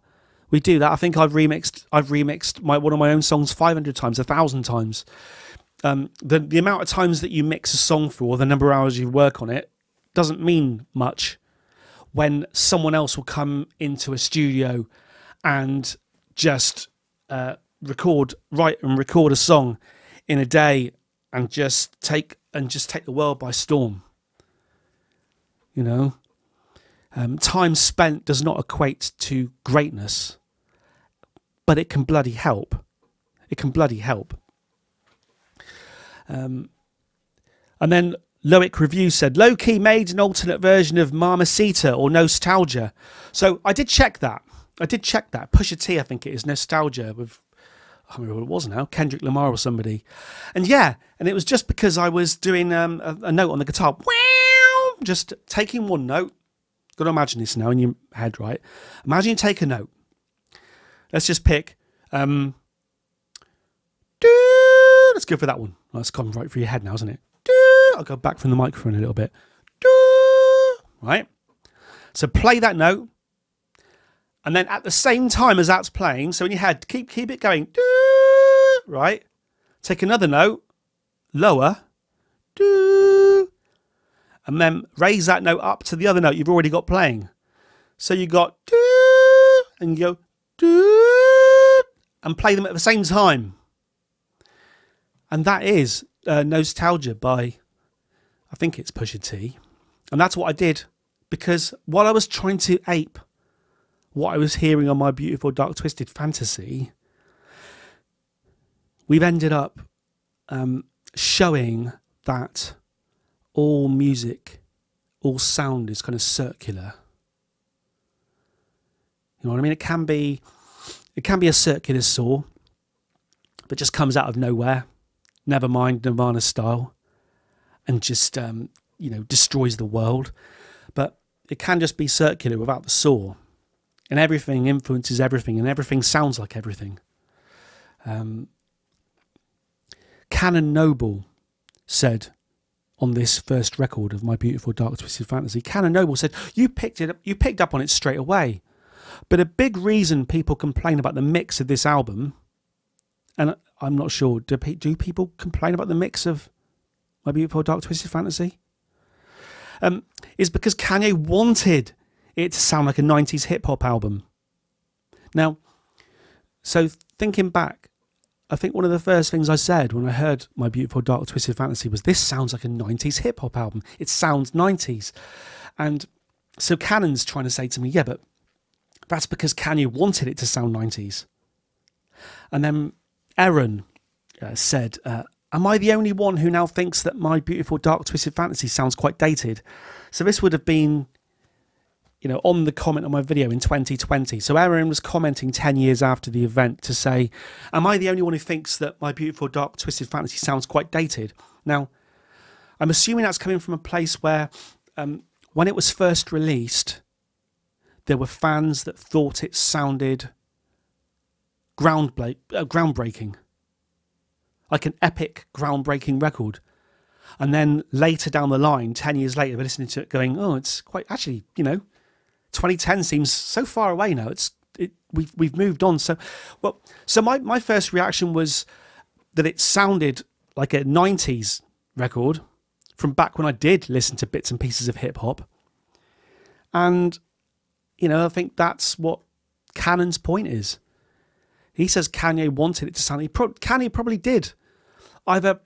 I think I've remixed one of my own songs 500 times, 1,000 times. The amount of times that you mix a song for, the number of hours you work on it, doesn't mean much when someone else will come into a studio and just record a song in a day and just take the world by storm. Time spent does not equate to greatness, but it can bloody help. And then Loic Review said, Low-key made an alternate version of Mamacita or Nostalgia. So I did check that. Pusha T, I think it is, Nostalgia, with, I can't remember what it was now, Kendrick Lamar or somebody. And it was just because I was doing a note on the guitar. Just taking one note. Got to imagine this now in your head, right? Imagine you take a note. Let's just pick. Let's go for that one. Well, that's come right through your head now, isn't it? I'll go back from the microphone a little bit. Right? So play that note. And then at the same time as that's playing, so in your head, keep it going. Right? Take another note. Lower. And then raise that note up to the other note you've already got playing. So you got and you go and play them at the same time. And that is Nostalgia by, I think it's Pusha T. And that's what I did, because while I was trying to ape what I was hearing on My Beautiful Dark Twisted Fantasy, we've ended up showing that all music, all sound is kind of circular. You know what I mean? It can be a circular saw that just comes out of nowhere, never mind Nirvana style, and just destroys the world. But it can just be circular without the saw, and everything influences everything, and everything sounds like everything. Canon Noble said on this first record of My Beautiful Dark Twisted Fantasy, Canon Noble said, you picked up on it straight away. But a big reason people complain about the mix of this album, and I'm not sure, do people complain about the mix of My Beautiful Dark Twisted Fantasy? Is because Kanye wanted it to sound like a 90s hip-hop album. Now, so thinking back, I think one of the first things I said when I heard My Beautiful Dark Twisted Fantasy was, this sounds like a 90s hip-hop album. It sounds 90s. And so Canon's trying to say to me, yeah, but that's because Kanye wanted it to sound 90s. And then Aaron said, am I the only one who now thinks that My Beautiful Dark Twisted Fantasy sounds quite dated? So this would have been, on the comment on my video in 2020. So Aaron was commenting 10 years after the event to say, am I the only one who thinks that My Beautiful Dark Twisted Fantasy sounds quite dated? Now, I'm assuming that's coming from a place where when it was first released, there were fans that thought it sounded groundbreaking, like an epic, groundbreaking record. And then later down the line, 10 years later, we're listening to it going, oh, it's quite, actually, 2010 seems so far away now. We've moved on. So my first reaction was that it sounded like a 90s record from back when I did listen to bits and pieces of hip hop. And, I think that's what Cannon's point is. He says Kanye wanted it to sound, Kanye probably did. Either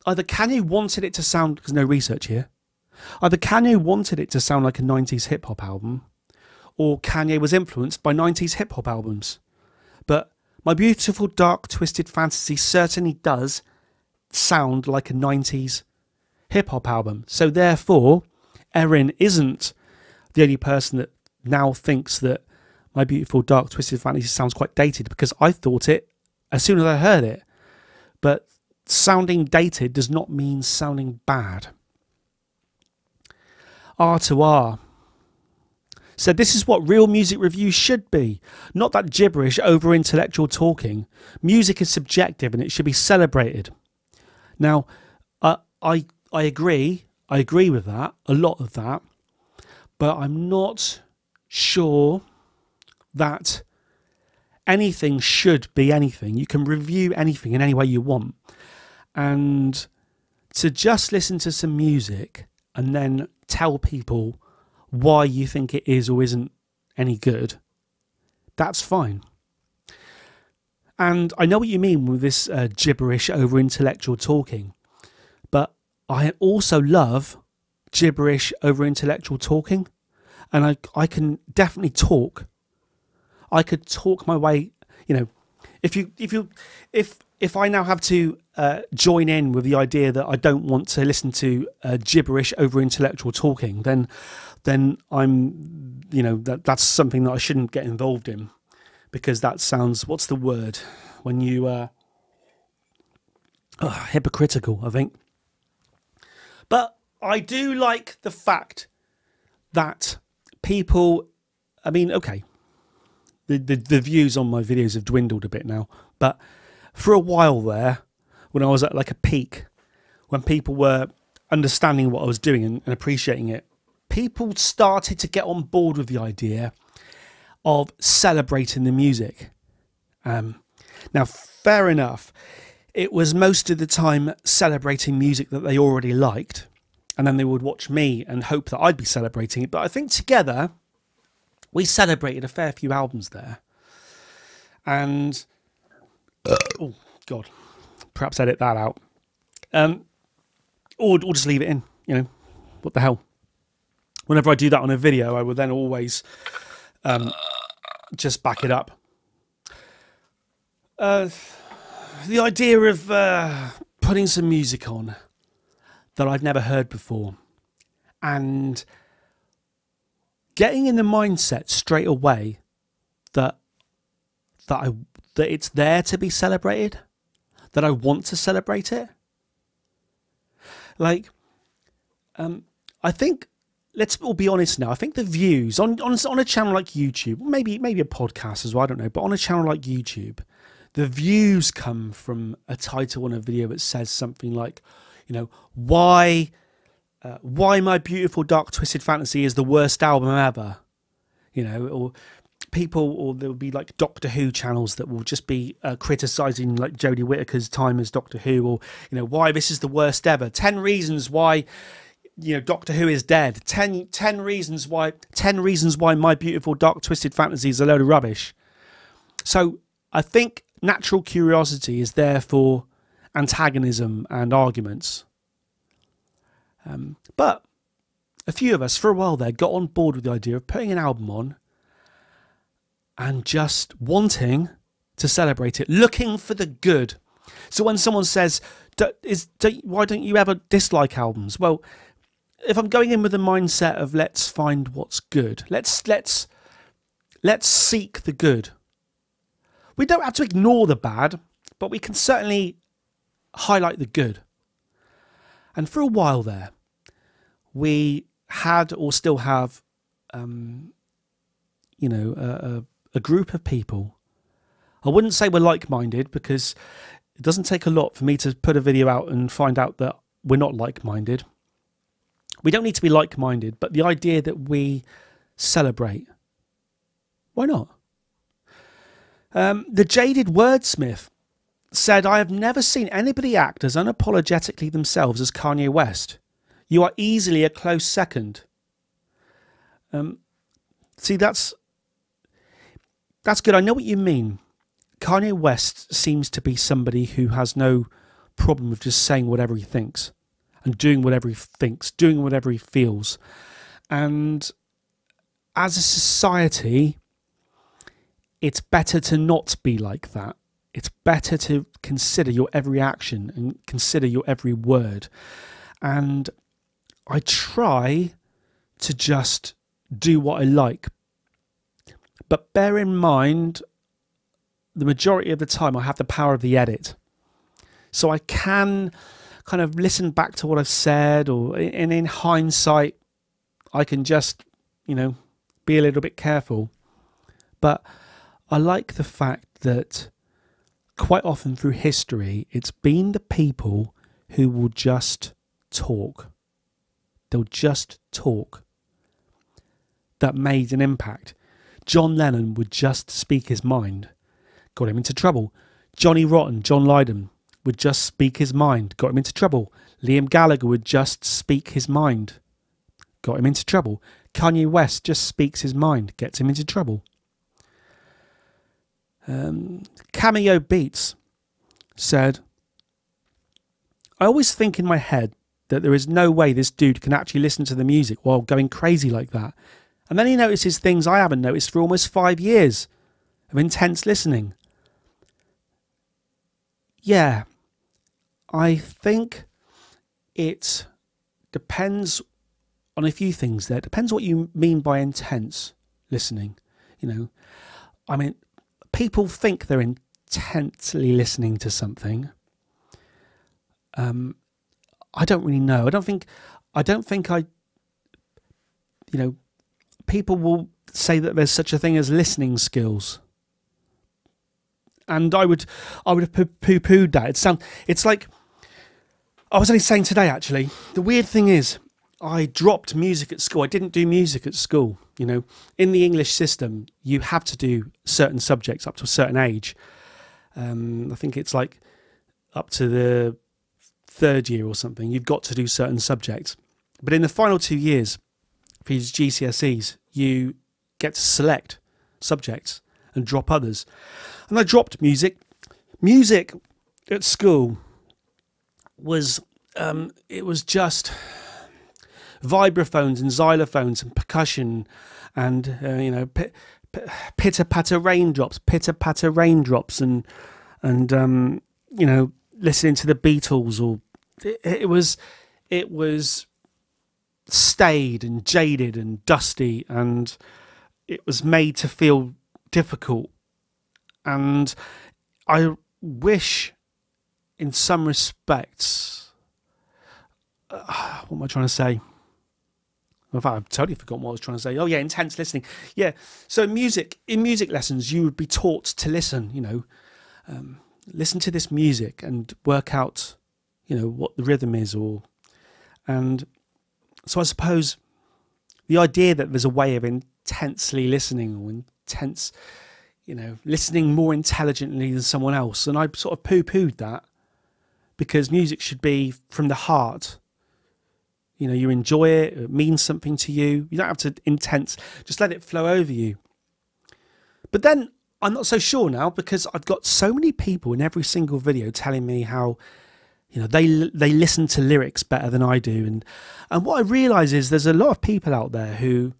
Kanye wanted it to sound, there's no research here, either Kanye wanted it to sound like a 90s hip hop album, or Kanye was influenced by 90s hip hop albums. But My Beautiful Dark Twisted Fantasy certainly does sound like a 90s hip hop album. So therefore, Erin isn't the only person that now thinks that My Beautiful Dark Twisted Fantasy sounds quite dated, because I thought it as soon as I heard it. But sounding dated does not mean sounding bad. R2R said this is what real music reviews should be, not that gibberish over intellectual talking. Music is subjective and it should be celebrated. Now, I agree. I agree with that, a lot of that, but I'm not sure that anything should be anything. You can review anything in any way you want. And to just listen to some music and then tell people why you think it is or isn't any good, that's fine. And I know what you mean with this gibberish over intellectual talking, but I also love gibberish over intellectual talking, and I can definitely talk. I could talk my way, if I now have to join in with the idea that I don't want to listen to gibberish over intellectual talking, then I'm, that's something that I shouldn't get involved in, because that sounds, what's the word when you hypocritical, I think. But I do like the fact that people, okay, the views on my videos have dwindled a bit now, but for a while there, when I was at like a peak, when people were understanding what I was doing and appreciating it, people started to get on board with the idea of celebrating the music. Now, fair enough, it was most of the time celebrating music that they already liked, and then they would watch me and hope that I'd be celebrating it. But I think together, we celebrated a fair few albums there. And, oh, God, perhaps edit that out. Or just leave it in, what the hell. Whenever I do that on a video, I will then always just back it up. The idea of putting some music on that I've never heard before and getting in the mindset straight away that it's there to be celebrated, that I want to celebrate it. Like, I think, let's all be honest now, I think the views on a channel like YouTube, maybe a podcast as well, I don't know, but on a channel like YouTube, the views come from a title on a video that says something like, why My Beautiful Dark Twisted Fantasy is the worst album ever, or people, or there will be like Doctor Who channels that will just be criticising like Jodie Whittaker's time as Doctor Who, or why this is the worst ever, 10 reasons why Doctor Who is dead, 10 reasons why My Beautiful Dark Twisted Fantasy is a load of rubbish. So I think natural curiosity is there for antagonism and arguments. But a few of us, for a while there, got on board with the idea of putting an album on and just wanting to celebrate it, looking for the good. So when someone says, why don't you ever dislike albums? Well, if I'm going in with the mindset of let's find what's good, let's seek the good. We don't have to ignore the bad, but we can certainly highlight the good. And for a while there, we had or still have, a group of people I wouldn't say we're like-minded, because it doesn't take a lot for me to put a video out and find out that we're not like-minded. We don't need to be like-minded, but the idea that we celebrate, why not? The Jaded Wordsmith said, I have never seen anybody act as unapologetically themselves as Kanye West. You are easily a close second. See, that's good. I know what you mean. Kanye West seems to be somebody who has no problem with just saying whatever he thinks and doing whatever he thinks, doing whatever he feels. And as a society, it's better to not be like that. It's better to consider your every action and consider your every word. And I try to just do what I like. But bear in mind, the majority of the time I have the power of the edit. So I can kind of listen back to what I've said, and in hindsight, I can just, be a little bit careful. But I like the fact that quite often through history, it's been the people who will just talk. They'll just talk that made an impact. John Lennon would just speak his mind, got him into trouble. Johnny Rotten, John Lydon, would just speak his mind, got him into trouble. Liam Gallagher would just speak his mind, got him into trouble. Kanye West just speaks his mind, gets him into trouble. Cameo Beats said, I always think in my head that there is no way this dude can actually listen to the music while going crazy like that. And then he notices things I haven't noticed for almost 5 years of intense listening. Yeah, I think it depends on a few things there. It depends what you mean by intense listening. I mean, people think they're intensely listening to something. I don't really know. I don't think people will say that there's such a thing as listening skills. And I would have poo-pooed that. It's like, I was only saying today, actually, the weird thing is, I dropped music at school. I didn't do music at school. In the English system, you have to do certain subjects up to a certain age. I think it's like up to the 3rd year or something. You've got to do certain subjects. But in the final 2 years, for your GCSEs, you get to select subjects and drop others. And I dropped music. Music at school was, it was just vibraphones and xylophones and percussion and, pitter-patter raindrops, and listening to the Beatles, or it was staid and jaded and dusty, and it was made to feel difficult. And I wish, in some respects, what am I trying to say? In fact, I've totally forgotten what I was trying to say. Oh yeah, intense listening. Yeah. So in music lessons, you would be taught to listen. Listen to this music and work out, what the rhythm is, and so I suppose the idea that there's a way of intensely listening, or intense, listening more intelligently than someone else, and I sort of poo-pooed that, because music should be from the heart. You enjoy it, it means something to you. You don't have to just let it flow over you. But then I'm not so sure now, because I've got so many people in every single video telling me how, they listen to lyrics better than I do. And what I realise is there's a lot of people out there who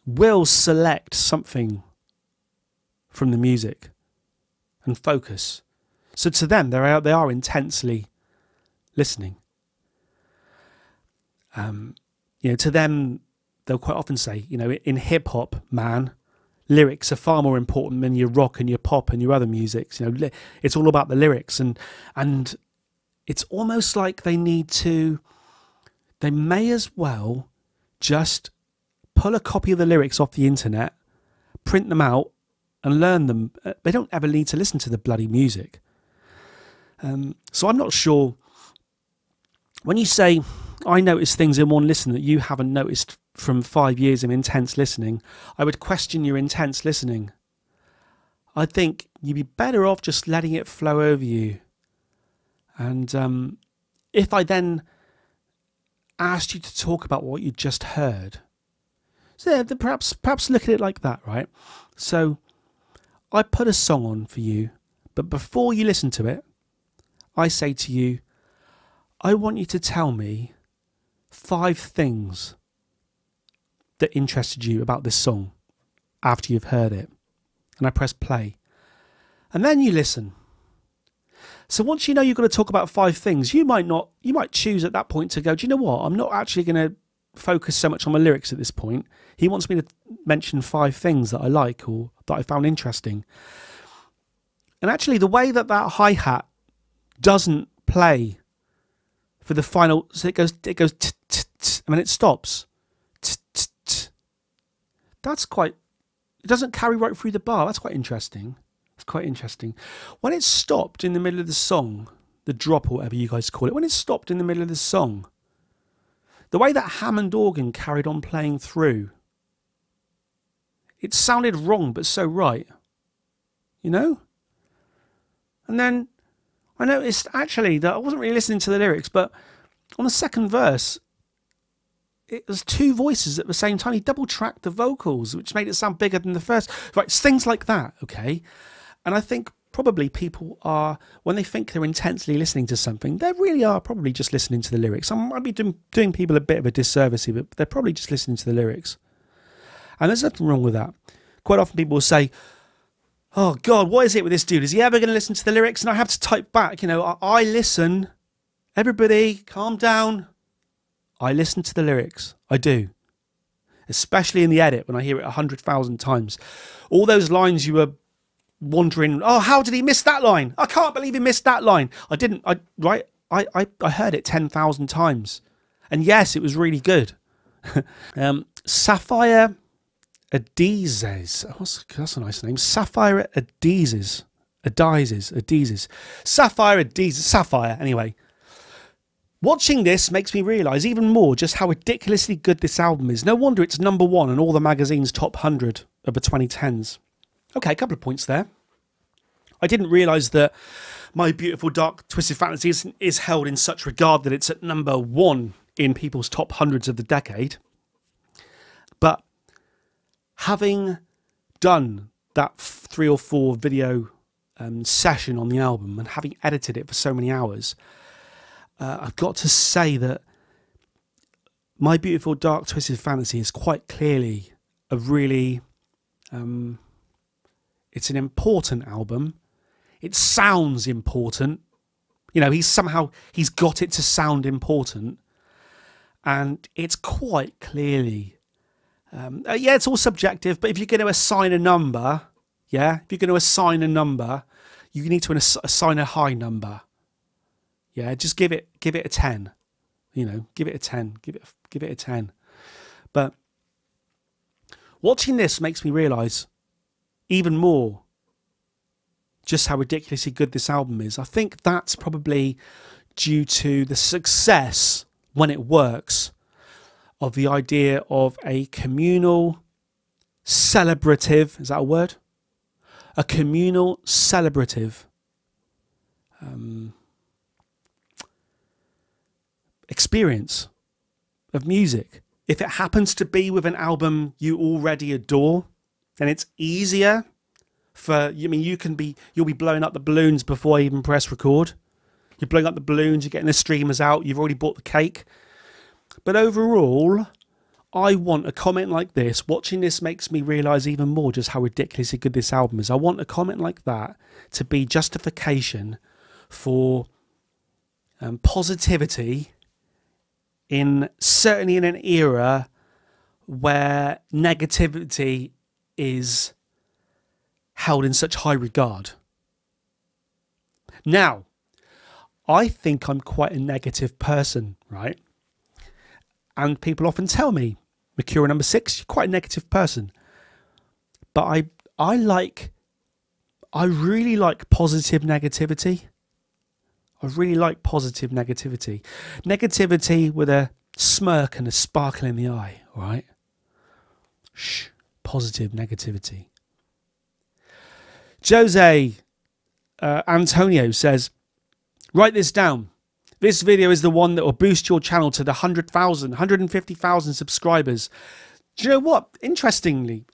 will select something from the music and focus. So to them, they are intensely listening. To them, they'll quite often say, in hip hop, man, lyrics are far more important than your rock and your pop and your other musics. It's all about the lyrics, and it's almost like they may as well just pull a copy of the lyrics off the internet, print them out, and learn them. They don't ever need to listen to the bloody music. So I'm not sure. When you say, I notice things in one listen that you haven't noticed from 5 years of intense listening, I would question your intense listening. I think you'd be better off just letting it flow over you. And if I then asked you to talk about what you just heard, so perhaps look at it like that, right? So I put a song on for you, but before you listen to it, I say to you, I want you to tell me 5 things that interested you about this song after you've heard it. And I press play. And then you listen. So once you know you're going to talk about 5 things, you might choose at that point to go, do you know what? I'm not actually going to focus so much on my lyrics at this point. He wants me to mention 5 things that I like or that I found interesting. And actually the way that hi-hat doesn't play for the final, so it goes t, t, t, and then it stops. T, t, t. That's quite, it doesn't carry right through the bar. That's quite interesting. It's quite interesting. When it stopped in the middle of the song, the drop or whatever you guys call it, when it stopped in the middle of the song, the way that Hammond organ carried on playing through, it sounded wrong but so right, you know? And then I noticed actually that I wasn't really listening to the lyrics, but on the second verse, it was 2 voices at the same time. He double-tracked the vocals, which made it sound bigger than the first. Right, it's things like that, okay? And I think probably people are, when they think they're intensely listening to something, they really are probably just listening to the lyrics. I might be doing people a bit of a disservice here, but they're probably just listening to the lyrics. And there's nothing wrong with that. Quite often people will say, oh God, what is it with this dude? Is he ever going to listen to the lyrics? And I have to type back, you know, I listen. Everybody, calm down. I listen to the lyrics. I do. Especially in the edit when I hear it 100,000 times. All those lines you were wondering, oh, how did he miss that line? I can't believe he missed that line. I didn't, I heard it 10,000 times. And yes, it was really good. Sapphire Adizes. Oh, that's a nice name. Sapphire Adizes. Sapphire Adizes. Sapphire, anyway. Watching this makes me realise even more just how ridiculously good this album is. No wonder it's #1 on all the magazine's top 100 of the 2010s. Okay, a couple of points there. I didn't realise that My Beautiful Dark Twisted Fantasy is held in such regard that it's at #1 in people's top hundreds of the decade. But having done that 3 or 4 video session on the album and having edited it for so many hours, I've got to say that My Beautiful Dark Twisted Fantasy is quite clearly a really, it's an important album. It sounds important. You know, he's got it to sound important. And it's quite clearly, yeah, it's all subjective, but if you're going to assign a number, yeah, if you're going to assign a number, you need to assign a high number. Yeah, just give it a 10. You know, give it a 10. Give it a 10. But watching this makes me realise even more just how ridiculously good this album is. I think that's probably due to the success, when it works, of the idea of a communal celebrative, is that a word? A communal celebrative experience of music. If it happens to be with an album you already adore, then it's easier for, I mean, you'll be blowing up the balloons before I even press record. You're blowing up the balloons, you're getting the streamers out, you've already bought the cake. But overall, I want a comment like this. Watching this makes me realise even more just how ridiculously good this album is. I want a comment like that to be justification for positivity certainly in an era where negativity is held in such high regard. Now, I think I'm quite a negative person, right? And people often tell me, Mercurial number 6, you're quite a negative person. But I really like positive negativity. I really like positive negativity. Negativity with a smirk and a sparkle in the eye, all right? Shh, positive negativity. Jose Antonio says, write this down. This video is the one that will boost your channel to the 100,000, 150,000 subscribers. Do you know what? Interestingly,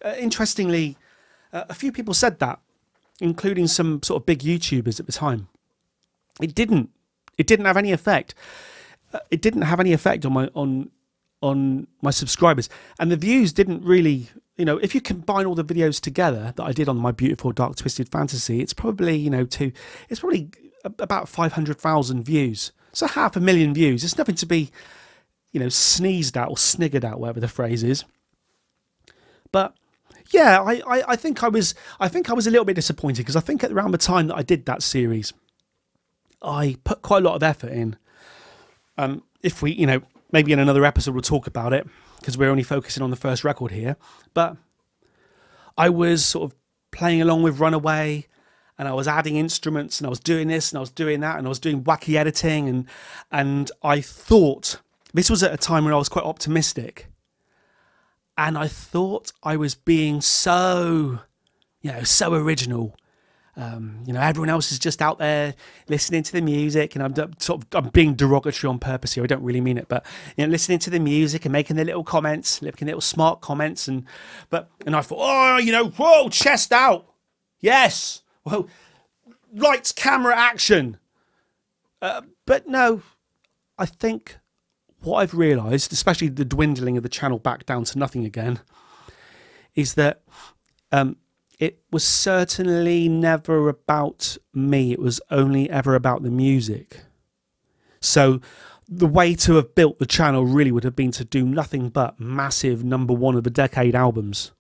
a few people said that, including some sort of big YouTubers at the time. It didn't have any effect. It didn't have any effect on my subscribers, and the views didn't really. You know, if you combine all the videos together that I did on my Beautiful Dark Twisted Fantasy, it's probably it's probably about 500,000 views. So 500,000 views. It's nothing to be, sneezed at or sniggered at, whatever the phrase is. But yeah, I think I was a little bit disappointed, because I think around the time that I did that series, I put quite a lot of effort in. If we, maybe in another episode we'll talk about it, because we're only focusing on the first record here. But I was sort of playing along with Runaway, and I was adding instruments, and I was doing this, and I was doing that, and I was doing wacky editing, and I thought this was at a time when I was quite optimistic, and I thought I was being so original. Everyone else is just out there listening to the music, and I'm being derogatory on purpose here. I don't really mean it, but listening to the music and making the little comments, making little smart comments, and I thought, whoa, chest out, yes, well, lights, camera, action. But no, I think what I've realised, especially the dwindling of the channel back down to nothing again, is that it was certainly never about me. It was only ever about the music. So the way to have built the channel really would have been to do nothing but massive #1 of the decade albums,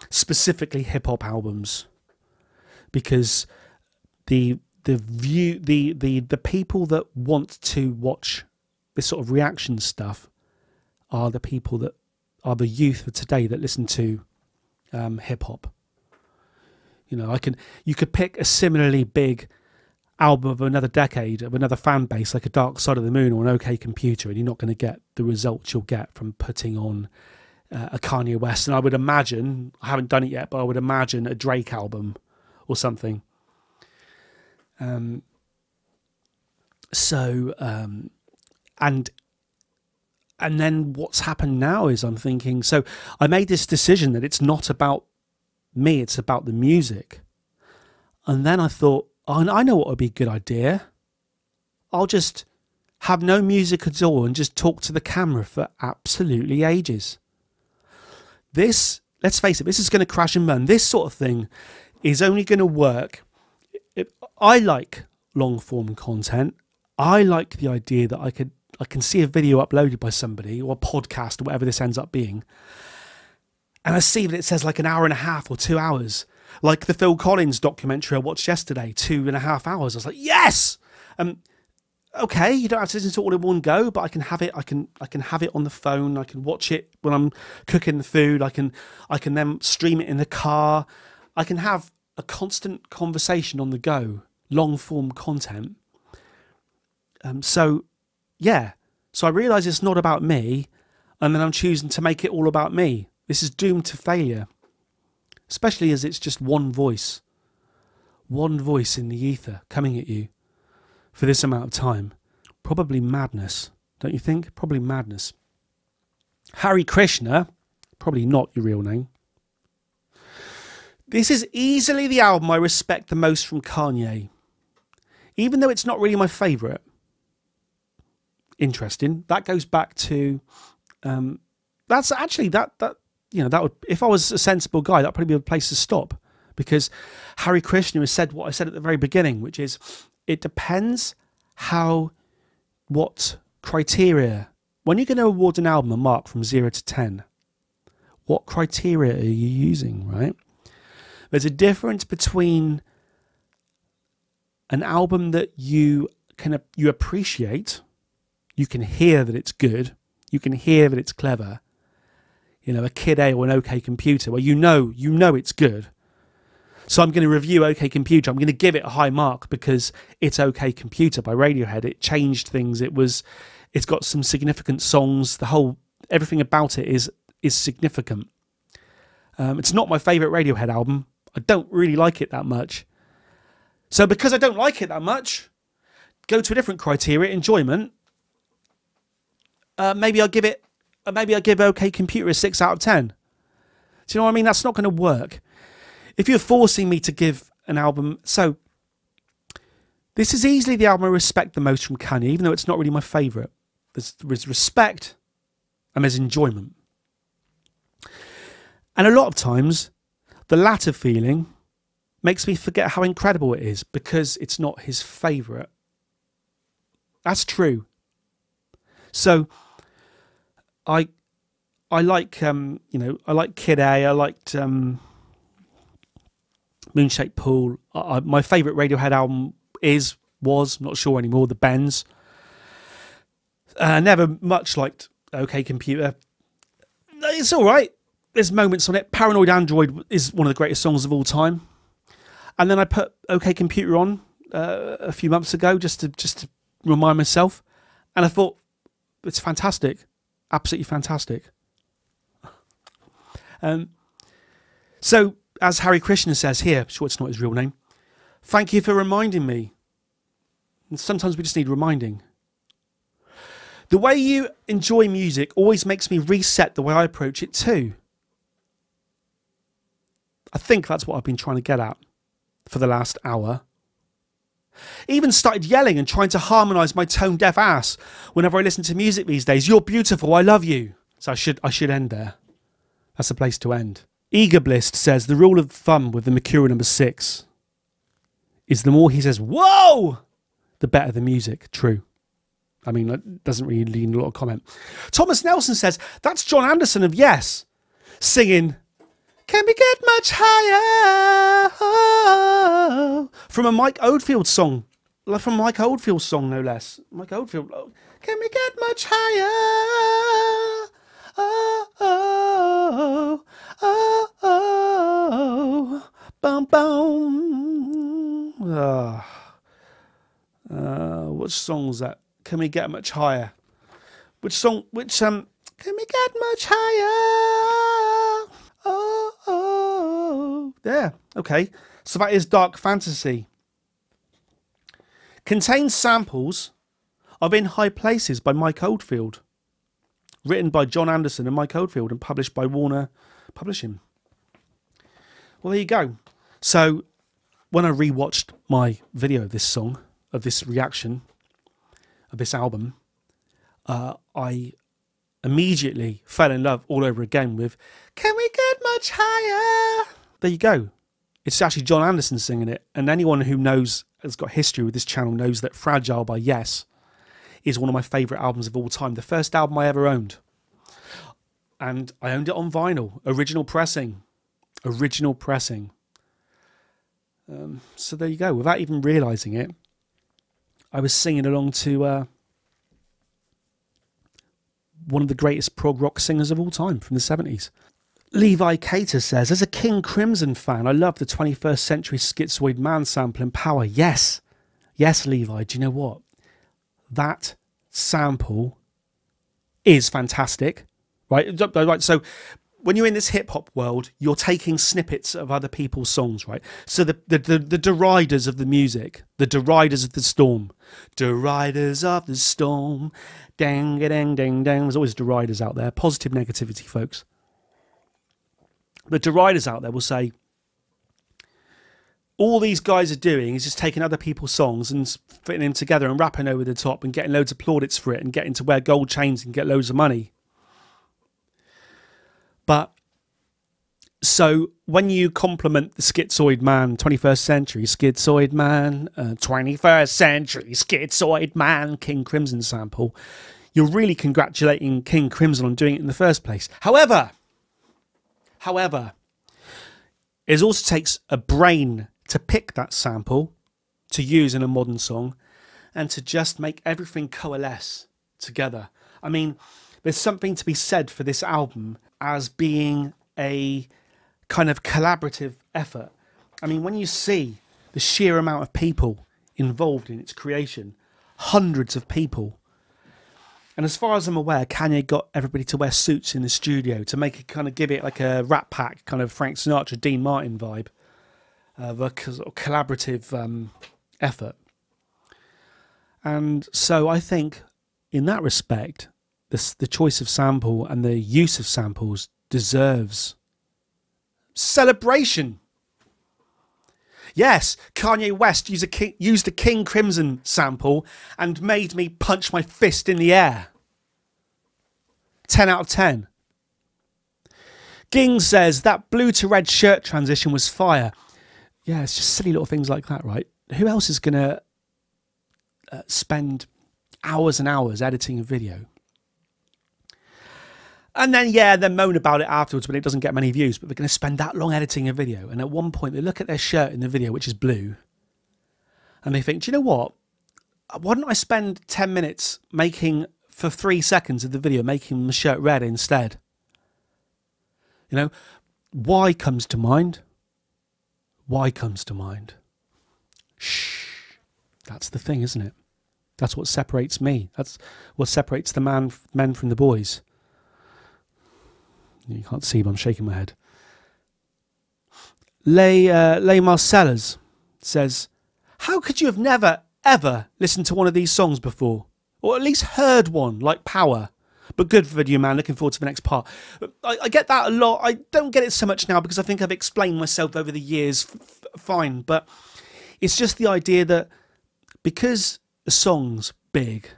specifically hip hop albums, because the people that want to watch this sort of reaction stuff are the people that are the youth of today that listen to hip hop. You could pick a similarly big album of another decade, of another fan base, like a Dark Side of the Moon or an OK Computer, and you're not going to get the results you'll get from putting on a Kanye West. And I would imagine, I haven't done it yet, but I would imagine a Drake album or something. And then what's happened now is I'm thinking, so I made this decision that it's not about me, it's about the music. And then I thought, oh, I know what would be a good idea. I'll just have no music at all and just talk to the camera for absolutely ages. This, let's face it, this is going to crash and burn. This sort of thing is only going to work. I like long form content. I like the idea that I can see a video uploaded by somebody, or a podcast, or whatever this ends up being, and I see that it says like an hour and a half or 2 hours, like the Phil Collins documentary I watched yesterday, 2.5 hours. I was like, yes. Okay, you don't have to listen to it all in one go, but I can have it. I can have it on the phone. I can watch it when I'm cooking the food. I can then stream it in the car. I can have a constant conversation on the go, long form content. So I realise it's not about me, and then I'm choosing to make it all about me. This is doomed to failure, especially as it's just one voice in the ether coming at you for this amount of time. Probably madness, don't you think? Probably madness. Hari Krishna, probably not your real name. This is easily the album I respect the most from Kanye, even though it's not really my favourite. Interesting. That goes back to that's actually that would, if I was a sensible guy, that'd probably be a place to stop, because Hari Krishna has said what I said at the very beginning, which is it depends what criteria, when you're going to award an album a mark from 0 to 10, what criteria are you using, right? There's a difference between an album that you appreciate, you can hear that it's good, you can hear that it's clever, a Kid A or an OK Computer, where you know it's good, So I'm going to review OK Computer. I'm going to give it a high mark because it's OK Computer by Radiohead. It changed things. It's got some significant songs. Everything about it is significant. It's not my favourite Radiohead album. I don't really like it that much. So because I don't like it that much, go to a different criteria, enjoyment. Maybe I give OK Computer a 6 out of 10. Do you know what I mean? That's not going to work. If you're forcing me to give an album, so this is easily the album I respect the most from Kanye, even though it's not really my favourite. There's respect and there's enjoyment. And a lot of times, the latter feeling makes me forget how incredible it is because it's not his favourite. That's true. So I like I like Kid A. I liked Moonshaped Pool. My favourite Radiohead album was not sure anymore, The Bends. Never much liked OK Computer. It's all right. There's moments on it. Paranoid Android is one of the greatest songs of all time. And then I put OK Computer on a few months ago just to remind myself, and I thought it's fantastic, absolutely fantastic. So, as Harry Krishna says here, I'm sure it's not his real name, thank you for reminding me. And sometimes we just need reminding. The way you enjoy music always makes me reset the way I approach it too. I think that's what I've been trying to get at for the last hour. Even started yelling and trying to harmonise my tone-deaf ass whenever I listen to music these days. You're beautiful, I love you. So I should end there. That's the place to end. Eagerblist says the rule of thumb with the Mercurial number 6 is the more he says, whoa, the better the music. True. I mean, that doesn't really lead a lot of comment. Thomas Nelson says, that's John Anderson of Yes, singing, can we get much higher? Oh, from a Mike Oldfield song. From a Mike Oldfield song, no less. Mike Oldfield. Can we get much higher? Oh, oh, oh, oh, bum, bum. What song's that? Can we get much higher? Can we get much higher? Oh, oh. There. Okay. So that is Dark Fantasy. Contains samples of In High Places by Mike Oldfield. Written by John Anderson and Mike Oldfield and published by Warner Publishing. Well, there you go. So when I rewatched my video of this song, of this reaction, of this album, I immediately fell in love all over again with Can We Get Much Higher? There you go. It's actually John Anderson singing it. And anyone who has got history with this channel knows that Fragile by Yes is one of my favourite albums of all time. The first album I ever owned. And I owned it on vinyl. Original pressing. Original pressing. So there you go. Without even realising it, I was singing along to one of the greatest prog rock singers of all time from the 70s. Levi Cater says, as a King Crimson fan, I love the 21st Century Schizoid Man sample and Power. Yes. Yes, Levi. Do you know what? That sample is fantastic. Right? So when you're in this hip-hop world, you're taking snippets of other people's songs, right? So the deriders of the music, the deriders of the storm, deriders of the storm, dang, dang, dang, dang. There's always deriders out there. Positive negativity, folks. The deriders out there will say, all these guys are doing is just taking other people's songs and fitting them together and rapping over the top and getting loads of plaudits for it and getting to wear gold chains and get loads of money. But so when you compliment the Schizoid Man, 21st Century Schizoid Man, 21st Century Schizoid Man, King Crimson sample, you're really congratulating King Crimson on doing it in the first place. However, it also takes a brain to pick that sample to use in a modern song and to just make everything coalesce together. I mean, there's something to be said for this album as being a kind of collaborative effort. I mean, when you see the sheer amount of people involved in its creation, hundreds of people. And as far as I'm aware, Kanye got everybody to wear suits in the studio to make it kind of give it like a Rat Pack, kind of Frank Sinatra, Dean Martin vibe of a sort of collaborative effort. And so I think in that respect, the choice of sample and the use of samples deserves celebration. Yes, Kanye West used a King Crimson sample and made me punch my fist in the air. 10 out of 10. Ging says that blue to red shirt transition was fire. Yeah, it's just silly little things like that, right? Who else is going to spend hours and hours editing a video? And then, yeah, they moan about it afterwards when it doesn't get many views, but they're going to spend that long editing a video. And at one point, they look at their shirt in the video, which is blue, and they think, do you know what? Why don't I spend 10 minutes making, for 3 seconds of the video, making the shirt red instead? You know, why comes to mind? Why comes to mind? Shh. That's the thing, isn't it? That's what separates me. That's what separates the men from the boys. You can't see, but I'm shaking my head. Lay Marcellus says, how could you have never, ever listened to one of these songs before? Or at least heard one, like Power? But good video, man. Looking forward to the next part. I get that a lot. I don't get it so much now because I think I've explained myself over the years fine. But it's just the idea that because the song's big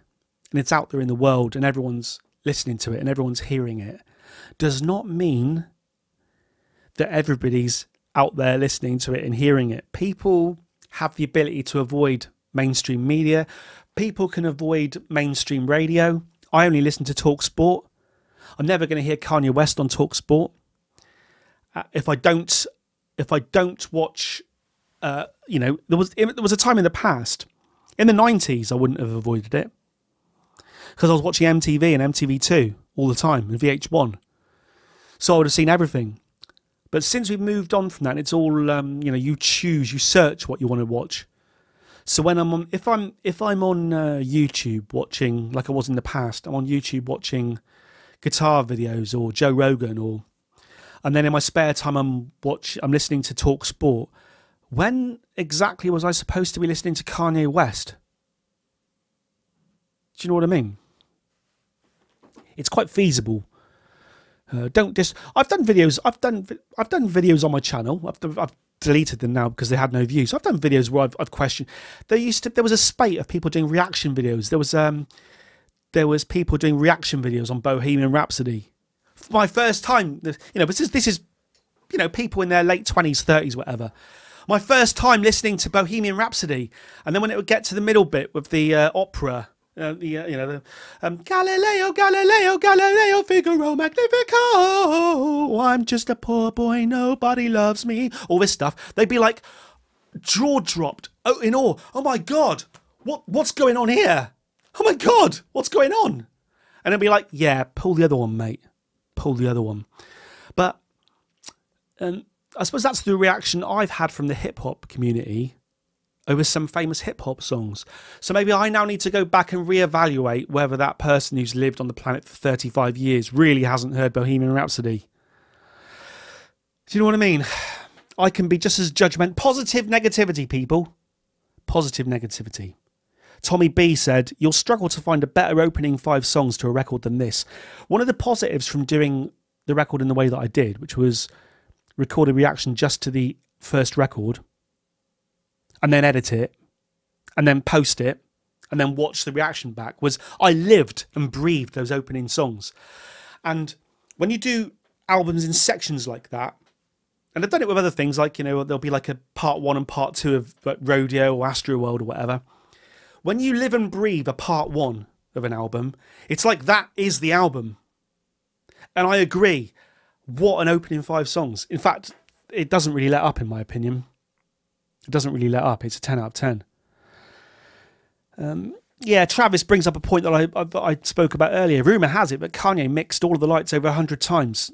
and it's out there in the world and everyone's listening to it and everyone's hearing it, does not mean that everybody's out there listening to it and hearing it. People have the ability to avoid mainstream media. People can avoid mainstream radio. I only listen to TalkSport. I'm never going to hear Kanye West on TalkSport. If I don't watch, you know, there was a time in the past, in the 90s, I wouldn't have avoided it because I was watching MTV and MTV2 all the time and VH1. So I would have seen everything. But since we've moved on from that, it's all, you know, you choose, you search what you want to watch. So when I'm on, if I'm on YouTube watching, like I was in the past, I'm on YouTube watching guitar videos or Joe Rogan, and then in my spare time I'm listening to TalkSport. When exactly was I supposed to be listening to Kanye West? Do you know what I mean? It's quite feasible. I've done videos. I've done videos on my channel. I've deleted them now because they had no views. I've done videos where I've questioned. There was a spate of people doing reaction videos. There was people doing reaction videos on Bohemian Rhapsody. For my first time, you know, this is you know, people in their late 20s, 30s, whatever. My first time listening to Bohemian Rhapsody, and then when it would get to the middle bit with the opera. Galileo, Galileo, Galileo, Figaro, Magnifico. I'm just a poor boy, nobody loves me. All this stuff. They'd be like, jaw dropped, in awe. Oh my God, what's going on here? Oh my God, what's going on? And it'd be like, yeah, pull the other one, mate. Pull the other one. But I suppose that's the reaction I've had from the hip hop community over some famous hip-hop songs. So maybe I now need to go back and reevaluate whether that person who's lived on the planet for 35 years really hasn't heard Bohemian Rhapsody. Do you know what I mean? I can be just as judgmental. Positive negativity, people. Positive negativity. Tommy B said, you'll struggle to find a better opening 5 songs to a record than this. One of the positives from doing the record in the way that I did, which was record a reaction just to the first record, and then edit it, and then post it, and then watch the reaction back, was I lived and breathed those opening songs. And when you do albums in sections like that, and I've done it with other things, like, you know, there'll be like a part 1 and part 2 of like Rodeo or Astroworld or whatever. When you live and breathe a part 1 of an album, it's like that is the album. And I agree. What an opening 5 songs. In fact, it doesn't really let up, in my opinion. It doesn't really let up. It's a 10 out of 10. Yeah, Travis brings up a point that I spoke about earlier. Rumour has it that Kanye mixed all of the lights over 100 times.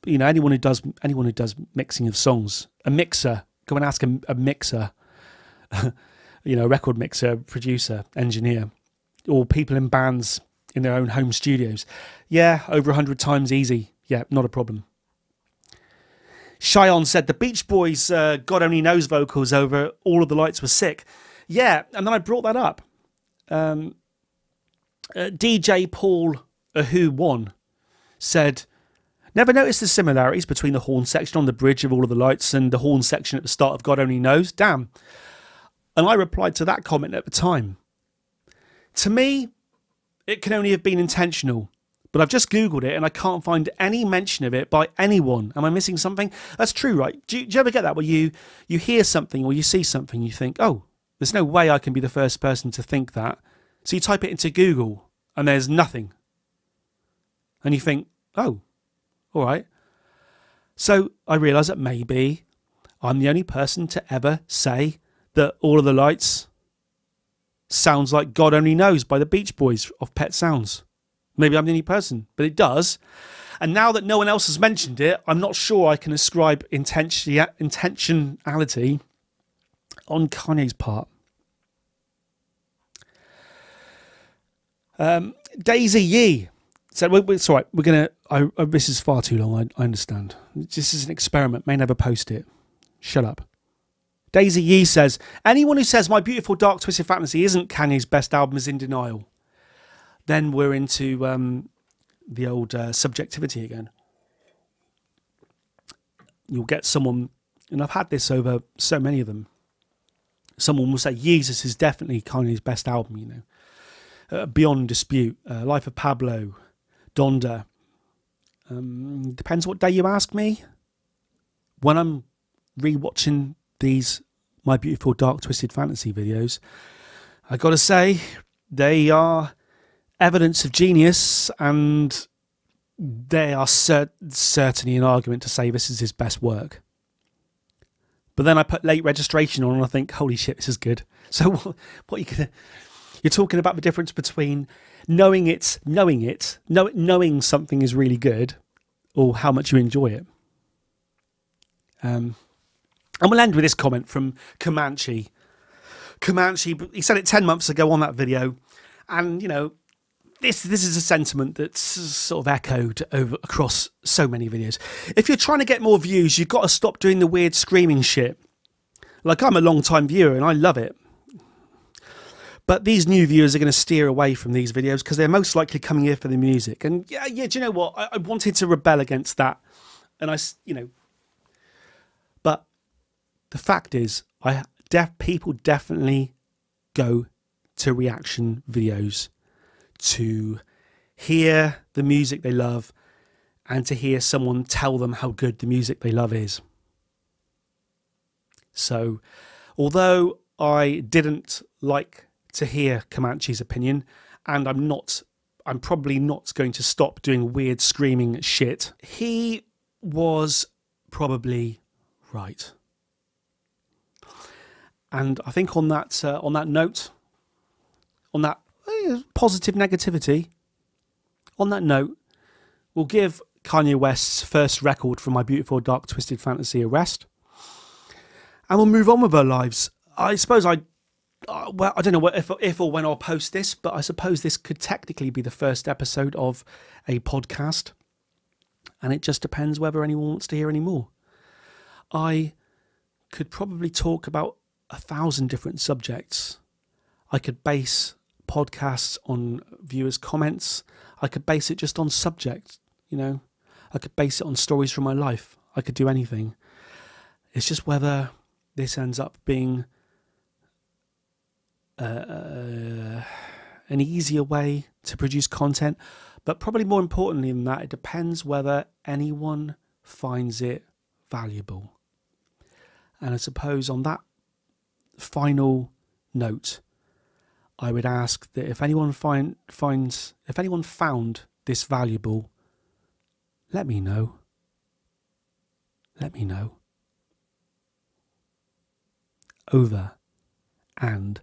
You know, anyone who does mixing of songs, a mixer Go and ask a mixer, a record mixer, producer, engineer, or people in bands in their own home studios. Yeah, over 100 times easy. Yeah, not a problem. Cheyenne said the Beach Boys' God Only Knows vocals over All of the Lights were sick. Yeah, and then I brought that up. DJ Paul Who Won said, never noticed the similarities between the horn section on the bridge of All of the Lights and the horn section at the start of God Only Knows. Damn. And I replied to that comment at the time. To me, it can only have been intentional. But I've just Googled it and I can't find any mention of it by anyone. Am I missing something? That's true, right? Do you ever get that where you hear something or you see something, you think, oh, there's no way I can be the first person to think that. So you type it into Google and there's nothing. And you think, oh, all right. So I realise that maybe I'm the only person to ever say that All of the Lights sounds like God Only Knows by the Beach Boys of Pet Sounds. Maybe I'm the only person, but it does. And now that no one else has mentioned it, I'm not sure I can ascribe intentionality on Kanye's part. Daisy Yee said, it's all right, we're going to... this is far too long, I understand. This is an experiment, may never post it. Shut up. Daisy Yee says, anyone who says My Beautiful Dark Twisted Fantasy isn't Kanye's best album is in denial. Then we're into the old subjectivity again. You'll get someone, and I've had this over so many of them, someone will say, Yeezus is definitely Kanye's best album, beyond dispute. Life of Pablo, Donda. Depends what day you ask me. When I'm rewatching these My Beautiful Dark Twisted Fantasy videos, I gotta say, they are evidence of genius, and they are certainly an argument to say this is his best work. But then I put Late Registration on and I think, holy shit, this is good. So what are you gonna... You're talking about the difference between knowing something is really good, or how much you enjoy it. And we'll end with this comment from Comanche. Comanche, he said it 10 months ago on that video, and this is a sentiment that's sort of echoed across so many videos. If you're trying to get more views, you've got to stop doing the weird screaming shit. Like, I'm a long-time viewer and I love it. But these new viewers are going to steer away from these videos because they're most likely coming here for the music. And yeah, do you know what? I wanted to rebel against that. And but the fact is, people definitely go to reaction videos to hear the music they love and to hear someone tell them how good the music they love is. So, although I didn't like to hear Comanche's opinion, and I'm probably not going to stop doing weird screaming shit, he was probably right. And I think on that note, on that positive negativity, on that note, we'll give Kanye West's first record from My Beautiful Dark Twisted Fantasy a rest, and we'll move on with our lives. I suppose I don't know if or when I'll post this, but I suppose this could technically be the first episode of a podcast, and it just depends whether anyone wants to hear any more. I could probably talk about 1,000 different subjects. I could base podcasts on viewers' comments. I could base it just on subject, I could base it on stories from my life. I could do anything. It's just whether this ends up being an easier way to produce content, but probably more importantly than that, it depends whether anyone finds it valuable. And I suppose on that final note, I would ask that if anyone found this valuable, let me know. Let me know. Over and